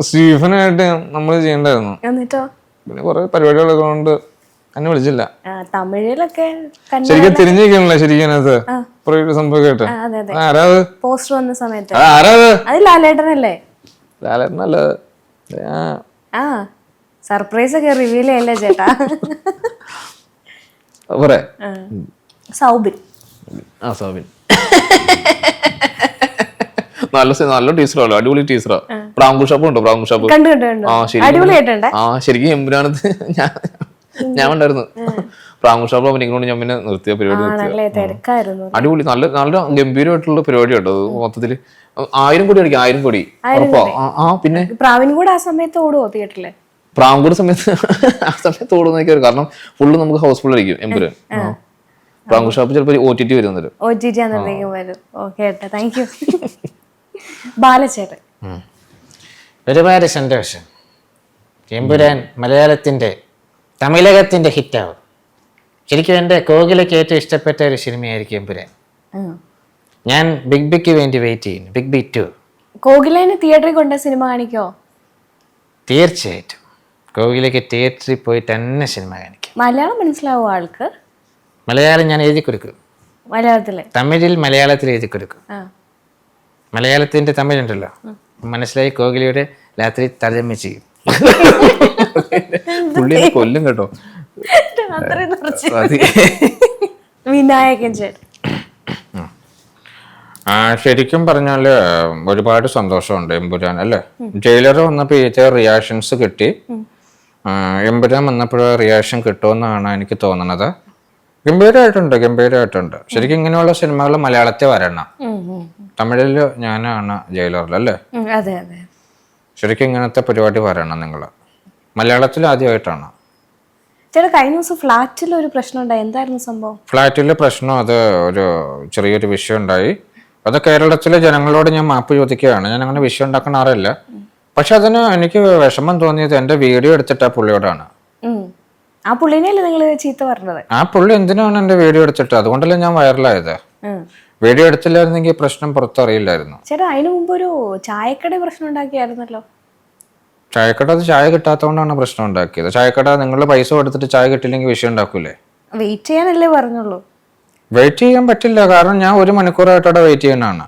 സ്റ്റീഫനായിട്ട് നമ്മൾ ചെയ്യണ്ടായിരുന്നു. എന്നിട്ടോ? പിന്നെ കുറെ പരിപാടികളൊക്കെ കൊണ്ട് എന്നെ വിളിച്ചില്ല. തമിഴിലൊക്കെ ശരിക്കും തിരിഞ്ഞിരിക്കണല്ലേ ശരിക്കും അതിനകത്ത് സംഭവം കേട്ട്. ആരാത് പോസ്റ്റർ വന്ന സമയത്ത്? ആരാത്? അത് ലാലേട്ടനല്ലേ? ലാലേട്ടനല്ലേ? ആ, സർപ്രൈസ് ഒക്കെ റിവീൽ ചെയ്യല്ലേ ചേട്ടാ? സൗബിൻ. സൗബിൻ. നല്ല ടീച്ചറാണല്ലോ, അടിപൊളി ടീച്ചറാ. പ്രാങ്കു ഷാപ്പ് ഉണ്ടോ? പ്രാങ്കു ഷാപ്പ് കണ്ടു കണ്ടു കണ്ടു. ആ ശരി. അടിപൊളിയായിട്ടുണ്ട്. ആ ശരിക്കും എമ്പുരാനത് ഞാൻ ഉണ്ടായിരുന്നു. പ്രാങ്കു ഷാപ്പ് അഭിനയിക്കൊണ്ട് ഞാൻ പിന്നെ നിർത്തിയ പരിപാടി ആണല്ലേ, തിരക്കായിരുന്നു. അടിപൊളി, നല്ല നല്ല ഗംഭീരമായിട്ടുള്ള പരിപാടി കേട്ടോ. അത് മൊത്തത്തില് 1000 കോടി അടിക്കും, 1000 കോടി ഉറപ്പാ. ആ പിന്നെ പ്രാവിനും കൂടെ ആ സമയത്ത് ഓടുവോ തിയേറ്ററില്? പ്രാങ്കൂടെ സമയത്ത് ആ സമയത്ത് ഓടുന്നൊക്കെ വരും, കാരണം ഫുള്ള് നമുക്ക് ഹൗസ്ഫുൾ ആയിരിക്കും എമ്പുരാൻ. പ്രാങ്കു ഷാപ്പ് ചിലപ്പോൾ OTT വരുന്നത്. OTT ആണെന്നേക്കും വരും. ഓക്കെ ഏട്ടാ, താങ്ക് യു. ബാലചേട്ടൻ. ഒരുപാട് സന്തോഷം. എമ്പുരാൻ മലയാളത്തിൻ്റെ തമിഴകത്തിൻ്റെ ഹിറ്റാവും. ശരിക്കും എൻ്റെ കോകിലയ്ക്ക് ഏറ്റവും ഇഷ്ടപ്പെട്ട ഒരു സിനിമയായിരിക്കും എമ്പുരാൻ. ഞാൻ ബിഗ് ബിക്ക് വേണ്ടി വെയിറ്റ് ചെയ്യുന്നു. ബിഗ് ബി 2 കോകിലേനെ തിയേറ്ററിൽ കൊണ്ട സിനിമ കാണിക്കോ? തീർച്ചയായിട്ടും കോകിലയ്ക്ക് തിയേറ്ററിൽ പോയി തന്നെ സിനിമ കാണിക്കും. മലയാളം മനസ്സിലാവോ ആൾക്ക്? മലയാളം ഞാൻ എഴുതി കൊടുക്കും. മലയാളത്തില്? തമിഴിൽ മലയാളത്തിൽ എഴുതി കൊടുക്കും. മലയാളത്തിൻ്റെ തമിഴുണ്ടല്ലോ, മനസ്സിലായി കോകിലയുടെ രാത്രി തർജ്ജമ ചെയ്യും. പുള്ളിയെ കൊല്ലും കേട്ടോ. വിനായകൻ ചേട്ടൻ. ശരിക്കും പറഞ്ഞാൽ ഒരുപാട് സന്തോഷമുണ്ട് എമ്പുരാൻ അല്ലേ. ജയിലർ വന്നപ്പോൾ ഇതിന്റെ റിയാക്ഷൻസ് കിട്ടി. എമ്പുരാൻ വന്നപ്പോൾ റിയാക്ഷൻ കിട്ടുമെന്നാണ് എനിക്ക് തോന്നുന്നത്. ഗംഭീരമായിട്ടുണ്ട്. ശരിക്കും ഇങ്ങനെയുള്ള സിനിമകൾ മലയാളത്തിൽ വരണം. തമിഴിൽ ഞാനാണ് ജയിലറിൽ അല്ലേ. അതെ അതെ. ശരിക്കും ഇങ്ങനത്തെ പരിപാടി വരണം നിങ്ങൾ. മലയാളത്തിൽ ആദ്യമായിട്ടാണ്. ചേട്ടാ, കഴിഞ്ഞ ദിവസം ഫ്ലാറ്റിൽ ഒരു പ്രശ്നം ഉണ്ടായി, എന്തായിരുന്നു സംഭവം? ഫ്ലാറ്റിലെ പ്രശ്നം, അത് ഒരു ചെറിയൊരു വിഷയം ഉണ്ടായി. അത് കേരളത്തിലെ ജനങ്ങളോട് ഞാൻ മാപ്പ് ചോദിക്കുകയാണ്. ഞാൻ അങ്ങനെ വിഷയം ഉണ്ടാക്കുന്ന ആരല്ല. പക്ഷെ അതിന് എനിക്ക് വിഷമം തോന്നിയത് എൻ്റെ വീഡിയോ എടുത്തിട്ട് ആ പുള്ളിയോടാണ്. ആ പുള്ളിനെയല്ലേ നിങ്ങൾ ചീത്ത പറഞ്ഞത്? ആ പുള്ളി എന്തിനാണ് എൻ്റെ വീഡിയോ എടുത്തിട്ട്? അതുകൊണ്ടല്ലേ ഞാൻ വൈറലായത്. വീഡിയോ എടുത്തില്ലായിരുന്നെങ്കിൽ പ്രശ്നം പുറത്തറിയില്ലായിരുന്നു. ചേട്ടാ, അതിനു മുമ്പ് ഒരു ചായക്കട പ്രശ്നം ഉണ്ടാക്കിയായിരുന്നല്ലോ. ചായക്കട, അത് ചായ കിട്ടാത്തതുകൊണ്ടാണ് പ്രശ്നം ഉണ്ടാക്കിയത്. ചായക്കട നിങ്ങൾ പൈസ കൊടുത്തിട്ട് ചായ കിട്ടില്ലെങ്കിൽ വിഷയം ഉണ്ടാക്കൂലേ? വെയിറ്റ് ചെയ്യാനല്ലേ പറഞ്ഞുള്ളൂ. വെയിറ്റ് ചെയ്യാൻ പറ്റില്ല, കാരണം ഞാൻ 1 മണിക്കൂറായിട്ട് അവിടെ വെയിറ്റ് ചെയ്യാനാണ്.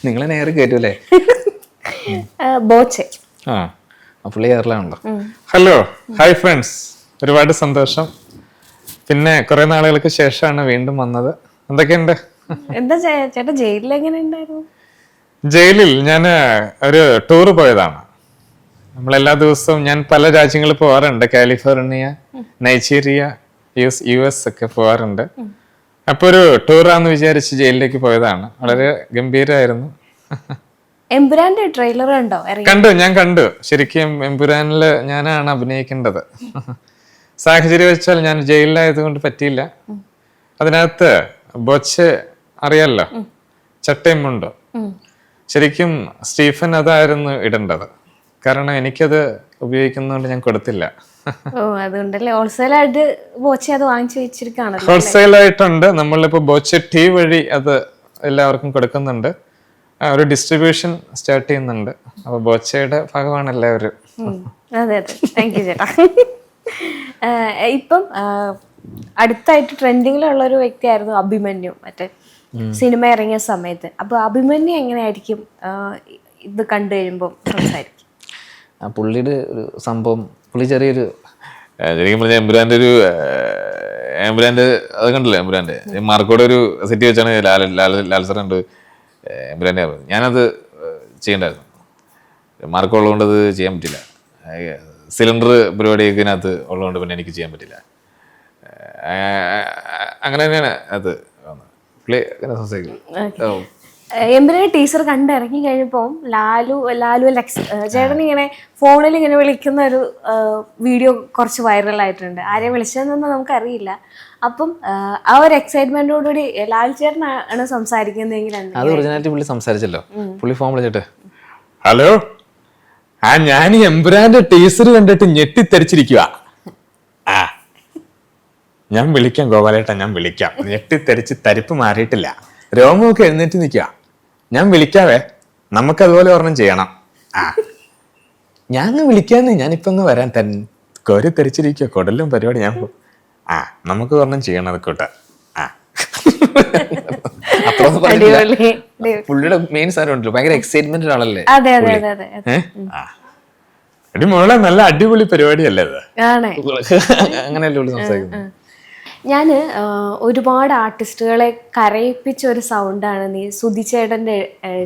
നിങ്ങളെ നേരെ കേട്ടൂലേ? ബോച്ചെ. ആ പുള്ളി കേരളമാണല്ലോ. ഹലോ, ഹായ് ഫ്രണ്ട്സ്, ഒരുപാട് സന്തോഷം. പിന്നെ കുറെ നാളുകൾക്ക് ശേഷമാണ് വീണ്ടും വന്നത്. എന്തൊക്കെയുണ്ട്? എന്താ ചേട്ടാ, ജയിലിൽ എങ്ങനെ ഉണ്ടായിരുന്നു? ജയിലിൽ ഞാൻ ഒരു ടൂർ പോയതാണ്. നമ്മളെല്ലാ ദിവസവും ഞാൻ പല രാജ്യങ്ങളിൽ പോകാറുണ്ട്. കാലിഫോർണിയ, നൈജീരിയ, US ഒക്കെ പോകാറുണ്ട്. അപ്പൊ ഒരു ടൂറാന്ന് വിചാരിച്ച് ജയിലിലേക്ക് പോയതാണ്. വളരെ ഗംഭീരമായിരുന്നു. എമ്പുരാന്റെ ട്രെയിലർ കണ്ടോ? ഞാൻ കണ്ടു. ശരിക്കും എമ്പുരാനില് ഞാനാണ് അഭിനയിക്കേണ്ടത്. സാഹചര്യം വെച്ചാൽ ഞാൻ ജയിലിലായതുകൊണ്ട് പറ്റിയില്ല. അതിനകത്ത് ബോച്ചെ അറിയാലോ, ചട്ടയും മുണ്ടോ. ശരിക്കും സ്റ്റീഫൻ അതായിരുന്നു ഇടേണ്ടത്. കാരണം എനിക്കത് ഉപയോഗിക്കുന്നതുകൊണ്ട് ഞാൻ കൊടുത്തില്ല. അതുകൊണ്ടല്ലേ ഹോൾസെയിലായിട്ട് ബോച്ചെ അത് വാങ്ങിച്ചു വെച്ചിരിക്കുകയാണല്ലോ. ഹോൾസെയിലായിട്ടുണ്ട്. നമ്മളിപ്പോ ബോച്ചെ ടീ വഴി അത് എല്ലാവർക്കും കൊടുക്കുന്നുണ്ട്. ഒരു ഡിസ്ട്രിബ്യൂഷൻ സ്റ്റാർട്ട് ചെയ്യുന്നുണ്ട്. അപ്പൊ ബോച്ചയുടെ ഭാഗമാണ് എല്ലാവരും. അതെ അതെ, താങ്ക് യു ചേട്ടാ. ഇപ്പം അടുത്തായിട്ട് ട്രെൻഡിങ്ങിലുള്ള ഒരു വ്യക്തിയായിരുന്നു അഭിമന്യു, മറ്റേ സിനിമ ഇറങ്ങിയ സമയത്ത്. അപ്പൊ അഭിമന്യു എങ്ങനെയായിരിക്കും ഇത് കണ്ടു കഴിയുമ്പോൾ സംസാരിക്കും? ആ പുള്ളിയുടെ ഒരു സംഭവം, പുള്ളി ചെറിയൊരു ശരിക്കും പറഞ്ഞാൽ എമ്പുരാന്റെ അത് കണ്ടില്ലേ, എമ്പുരാന്റെ മാർക്കോടെ ഒരു സെറ്റ് വെച്ചാണ് ലാൽസർ ഉണ്ട് എമ്പുരാന്റെ. ഞാനത് ചെയ്യണ്ടായിരുന്നു. മാർക്ക് ഉള്ളതുകൊണ്ട് അത് ചെയ്യാൻ പറ്റില്ല. സിലിണ്ടർ പരിപാടിയൊക്കെ ഇതിനകത്ത് ഉള്ളതുകൊണ്ട് പിന്നെ എനിക്ക് ചെയ്യാൻ പറ്റില്ല. അങ്ങനെ തന്നെയാണ് അത് പുള്ളി അങ്ങനെ സംസാരിക്കും. എമ്പുരാൻ ടീച്ചർ കണ്ടിറങ്ങി കഴിഞ്ഞപ്പോൾ ലാലു ചേട്ടൻ ഇങ്ങനെ ഫോണിൽ ഇങ്ങനെ വിളിക്കുന്ന ഒരു വീഡിയോ കുറച്ച് വൈറലായിട്ടുണ്ട്. ആരെയും വിളിച്ചതെന്നൊന്നും നമുക്കറിയില്ല. അപ്പം ആ ഒരു എക്സൈറ്റ്മെന്റോടുകൂടി ലാൽ ചേട്ടനാണ് സംസാരിക്കുന്നതെങ്കിൽ അത് ഒറിജിനാലിറ്റി പുള്ളി സംസാരിച്ചല്ലോ. പുള്ളി ഫോൺ വിളിച്ചിട്ട്, ഹലോ, ഞാൻ ഈ എമ്പുരാന്റെ ടീസർ കണ്ടിട്ട് ഞെട്ടിത്തെറിച്ചിരിക്കുക. ഞാൻ വിളിക്കാം ഗോപാലേട്ട, ഞാൻ വിളിക്കാം. ഞെട്ടിത്തെറിച്ച് തരിപ്പ് മാറിയിട്ടില്ല, രോമമൊക്കെ എഴുന്നേറ്റ് നിൽക്കുക. ഞാൻ വിളിക്കാവേ, നമുക്കതുപോലെ ഒരെണ്ണം ചെയ്യണം. ഞാൻ വിളിക്കാന്ന്, ഞാനിപ്പോ ഒന്ന് വരാൻ തന്നെ കോരി തെറിച്ചിരിക്കുക, കൊടലും പരിപാടി. ഞാൻ നമുക്ക് ഒരെണ്ണം ചെയ്യണം അതൊക്കെ. പുള്ളിയുടെ മെയിൻ സാധനം ഉണ്ടല്ലോ, ഭയങ്കര എക്സൈറ്റ്മെന്റ് ആണല്ലേ. മോളെ നല്ല അടിപൊളി പരിപാടിയല്ലേ അത്? അങ്ങനെയല്ലേ പുള്ളി സംസാരിക്കുന്നത്. ഞാൻ ഒരുപാട് ആർട്ടിസ്റ്റുകളെ കരയിപ്പിച്ച ഒരു സൗണ്ടാണ് നീ സുധിച്ചേട്ടൻ്റെ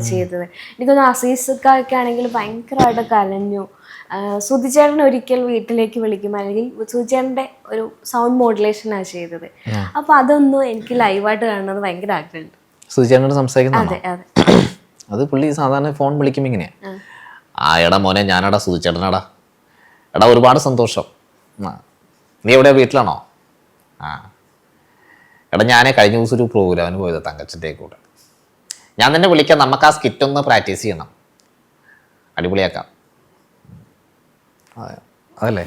ചെയ്തത്. എനിക്കൊന്ന് അസീസൊക്കെ ആണെങ്കിൽ ഭയങ്കരമായിട്ട് കരഞ്ഞു. സുധിച്ചേട്ടൻ ഒരിക്കൽ വീട്ടിലേക്ക് വിളിക്കും, അല്ലെങ്കിൽ സുധിച്ചേട്ടൻ്റെ ഒരു സൗണ്ട് മോഡുലേഷനാണ് ചെയ്തത്. അപ്പോൾ അതൊന്നും എനിക്ക് ലൈവായിട്ട് കാണുന്നത് ഭയങ്കര ആഗ്രഹമുണ്ട്. സുധിച്ചേട്ടനോട് സംസാരിക്കുന്നതാണോ? അതെ അതെ. അത് പുള്ളി സാധാരണ ഫോൺ വിളിക്കുമ്പോൾ ഇങ്ങനെയാ, എടാ മോനെ ഞാനടാ സുധിച്ചേട്ടനാടാ, എടാ ഒരുപാട് സന്തോഷം, നീ എവിടെയാ വീട്ടിലാണോ? എടാ ഞാൻ കഴിഞ്ഞ ദിവസം ഒരു പ്രോഗ്രാമിന് പോയത് തങ്കച്ചൻ്റെ കൂടെ, ഞാൻ തന്നെ വിളിക്കാം, നമുക്ക് ആ സ്കിറ്റ് ഒന്ന് പ്രാക്ടീസ് ചെയ്യണം, അടിപൊളിയാക്കാം. അതല്ലേ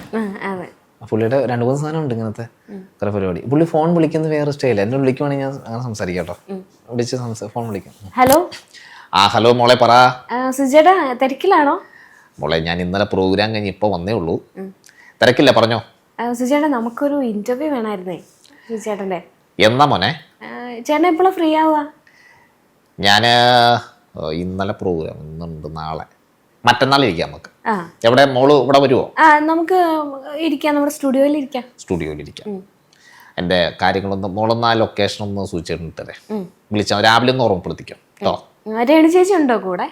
അതെ. പുള്ളിയുടെ 2-3 സാധനമുണ്ട് ഇങ്ങനത്തെ കുറെ പരിപാടി. പുള്ളി ഫോൺ വിളിക്കുന്നത് വേറെ സ്റ്റൈൽ. എന്നെ വിളിക്കുവാണെങ്കിൽ ഞാൻ അങ്ങനെ സംസാരിക്കാം കേട്ടോ, വിളിച്ച് ഫോൺ വിളിക്കാം. ഹലോ. ഹലോ മോളെ പറ. സുജേട്ടാ തിരക്കിലാണോ? മോളെ ഞാൻ ഇന്നലെ പ്രോഗ്രാം കഴിഞ്ഞ് ഇപ്പോൾ വന്നേ ഉള്ളൂ, തിരക്കില്ല പറഞ്ഞോ. സുജേട്ടാ നമുക്കൊരു ഇന്റർവ്യൂ വേണമായിരുന്നേ സുജേട്ടൻ്റെ. എന്നാ മോനെ? ചേട്ടൻ എപ്പോഴാണ് ഫ്രീ ആവുക? ഞാൻ ഇന്നലെ പ്രോഗ്രാം, ഇന്നുണ്ട്, നാളെ മറ്റന്നാൾ ഇരിക്കാം നമുക്ക്. എവിടെ മോള് ഇവിടെ വരുമോ? നമുക്ക് ഇരിക്കാം, നമ്മുടെ സ്റ്റുഡിയോയിൽ ഇരിക്കാം. സ്റ്റുഡിയോയിൽ ഇരിക്കാം. എൻ്റെ കാര്യങ്ങളൊന്ന് മോളൊന്ന് ആ ലൊക്കേഷൻ ഒന്ന് സൂചിച്ചിട്ടേ വിളിച്ചാൽ രാവിലെ ഒന്ന് ഓർമ്മപ്പെടുത്തിക്കും കേട്ടോ. രേണു ചേച്ചി ഉണ്ടോ കൂടെ?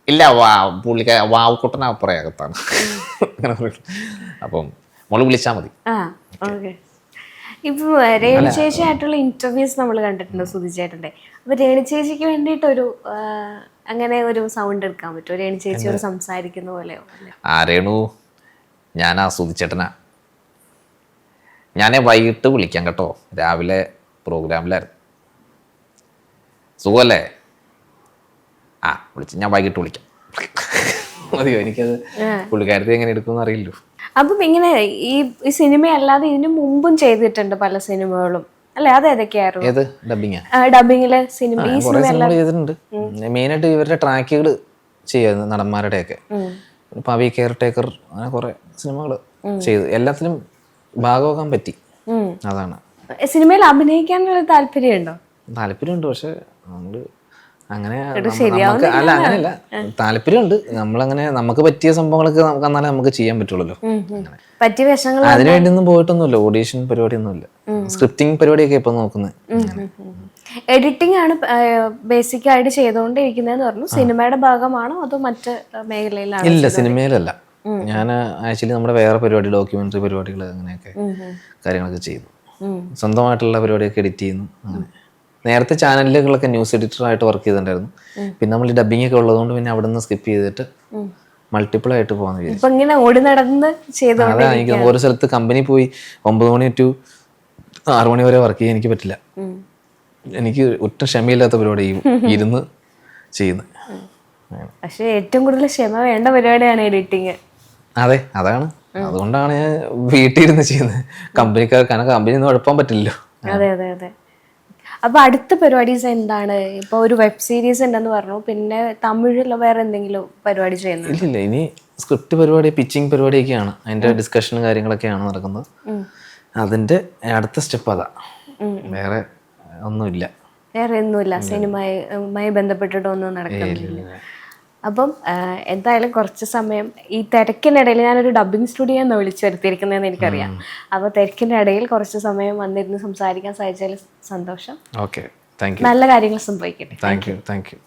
ഇല്ല, പുള്ളിക്ക് വാവുക്കുട്ടൻ അപ്പുറയകത്താണ്. അപ്പം മോള് വിളിച്ചാൽ മതി. ഓക്കെ. ഇപ്പൊ രേണു ചേച്ചി ആയിട്ടുള്ള ഇന്റർവ്യൂസ് നമ്മൾ കണ്ടിട്ടുണ്ട് സുധിച്ചേട്ടൻ്റെ. അപ്പൊ രേണു ചേച്ചിക്ക് വേണ്ടിയിട്ടൊരു അങ്ങനെ ഒരു സൗണ്ട് എടുക്കാൻ പറ്റുമോ? രേണു ചേച്ചിയോട് സംസാരിക്കുന്ന പോലെയോ? രേണു, ഞാൻ സുധിച്ചേട്ടനാ, ഞാൻ വൈകിട്ട് വിളിക്കാം കേട്ടോ, രാവിലെ പ്രോഗ്രാമിലായിരുന്നു. സുഖമല്ലേ? വിളിച്ച് ഞാൻ വൈകിട്ട് വിളിക്കാം. മതിയോ? എനിക്കത് പുള്ളിക്കാരത്തെ എങ്ങനെ എടുക്കുമെന്ന് അറിയില്ലോ. അപ്പം ഇങ്ങനെ ഈ സിനിമ അല്ലാതെ ഇതിനു മുമ്പും ചെയ്തിട്ടുണ്ട് പല സിനിമകളും അല്ലെ? അത് ഏതൊക്കെയായിരുന്നു? ഏത് ഡബിങ്? ഡബിങ്ങിലെ സിനിമ. ഈ സിനിമ ചെയ്തിട്ടുണ്ട്. മെയിനായിട്ട് ഇവരുടെ ട്രാക്കുകൾ ചെയ്യുന്നു നടന്മാരുടെയൊക്കെ. പവി കെയർ ടേക്കർ, അങ്ങനെ കുറെ സിനിമകൾ ചെയ്തു. എല്ലാത്തിലും ഭാഗമാക്കാൻ പറ്റി. അതാണ്. സിനിമയിൽ അഭിനയിക്കാനുള്ള താല്പര്യമുണ്ടോ? താല്പര്യമുണ്ട്, പക്ഷെ നമ്മള് അങ്ങനെ അല്ല, അങ്ങനെയല്ല, താല്പര്യമുണ്ട്. നമ്മളങ്ങനെ നമുക്ക് പറ്റിയ സംഭവങ്ങളൊക്കെ നമുക്ക് എന്നാലേ നമുക്ക് ചെയ്യാൻ പറ്റുള്ളൂ. പറ്റിയ വേഷങ്ങൾ അതിനുവേണ്ടി ഒന്നും പോയിട്ടൊന്നുമില്ല, ഓഡീഷൻ പരിപാടിയൊന്നുമില്ല, സ്ക്രിപ്റ്റിംഗ് പരിപാടിയൊക്കെ ഇപ്പൊ നോക്കുന്നത്. എഡിറ്റിംഗ് ആണ് ബേസിക് ആയിട്ട് ചെയ്തുകൊണ്ടിരിക്കുന്നതെന്ന് പറഞ്ഞു. സിനിമയുടെ ഭാഗമാണോ അതോ മറ്റ് മേഖലയിലാണോ? ഇല്ല, സിനിമയിലല്ല. ഞാൻ ആക്ച്വലി നമ്മുടെ വേറെ പരിപാടി, ഡോക്യുമെന്ററി പരിപാടികൾ, അങ്ങനെയൊക്കെ കാര്യങ്ങളൊക്കെ ചെയ്യുന്നു. സ്വന്തമായിട്ടുള്ള പരിപാടിയൊക്കെ എഡിറ്റ് ചെയ്യുന്നു. അങ്ങനെ നേരത്തെ ചാനലുകളൊക്കെ ന്യൂസ് എഡിറ്ററായിട്ട് വർക്ക് ചെയ്തിട്ടുണ്ടായിരുന്നു. പിന്നെ നമ്മൾ ഡബിങ് ഒക്കെ ഉള്ളതുകൊണ്ട് പിന്നെ അവിടെ നിന്ന് സ്കിപ്പ് ചെയ്തിട്ട് മൾട്ടിപ്പിൾ ആയിട്ട് പോകാൻ ഇങ്ങനെ ഓടി നടന്ന് അതാ എനിക്ക് ഓരോ സ്ഥലത്ത് കമ്പനി പോയി 9 മണി ടു 6 മണി വരെ വർക്ക് ചെയ്യാൻ എനിക്ക് പറ്റില്ല. എനിക്ക് ഒട്ടും ക്ഷമയില്ലാത്ത പരിപാടി ഇരുന്ന് ചെയ്യുന്നത്. പക്ഷെ ഏറ്റവും കൂടുതൽ ക്ഷമ വേണ്ട പരിപാടിയാണ് എഡിറ്റിങ്. അതെ, അതാണ്. അതുകൊണ്ടാണ് ഞാൻ വീട്ടിൽ ഇരുന്ന് ചെയ്യുന്നത്. കമ്പനിക്കാർക്ക് കമ്പനി ഒന്നും ഉഴപ്പാൻ പറ്റില്ലല്ലോ. അതെ അതെ അതെ. അപ്പൊ അടുത്ത പരിപാടീസ് എന്താണ്? ഇപ്പൊ ഒരു വെബ് സീരീസ് ഉണ്ടെന്ന് പറഞ്ഞു, പിന്നെ തമിഴിലോ വേറെ എന്തെങ്കിലും പരിപാടി ചെയ്യുന്നു? ഇല്ല, ഇനി സ്ക്രിപ്റ്റ് പരിപാടി, പിച്ചിങ് പരിപാടിയൊക്കെയാണ്. അതിന്റെ ഡിസ്കഷനും കാര്യങ്ങളൊക്കെയാണ് നടക്കുന്നത്. അതിന്റെ അടുത്ത സ്റ്റെപ്പ് അതാ, വേറെ ഒന്നുമില്ല. വേറെ ഒന്നുമില്ല, സിനിമയുമായി ബന്ധപ്പെട്ടിട്ടൊന്നും നടക്കുന്നില്ല. അപ്പം എന്തായാലും കുറച്ച് സമയം ഈ തിരക്കിനിടയിൽ, ഞാനൊരു ഡബിങ് സ്റ്റുഡിയോ എന്ന് വിളിച്ചു വരുത്തിയിരിക്കുന്നതെന്ന് എനിക്കറിയാം. അപ്പോൾ തിരക്കിൻ്റെ ഇടയിൽ കുറച്ച് സമയം വന്നിരുന്ന് സംസാരിക്കാൻ സാധിച്ചതിൽ സന്തോഷം. Okay, thank you. നല്ല കാര്യങ്ങൾ സംഭവിക്കട്ടെ. Thank you.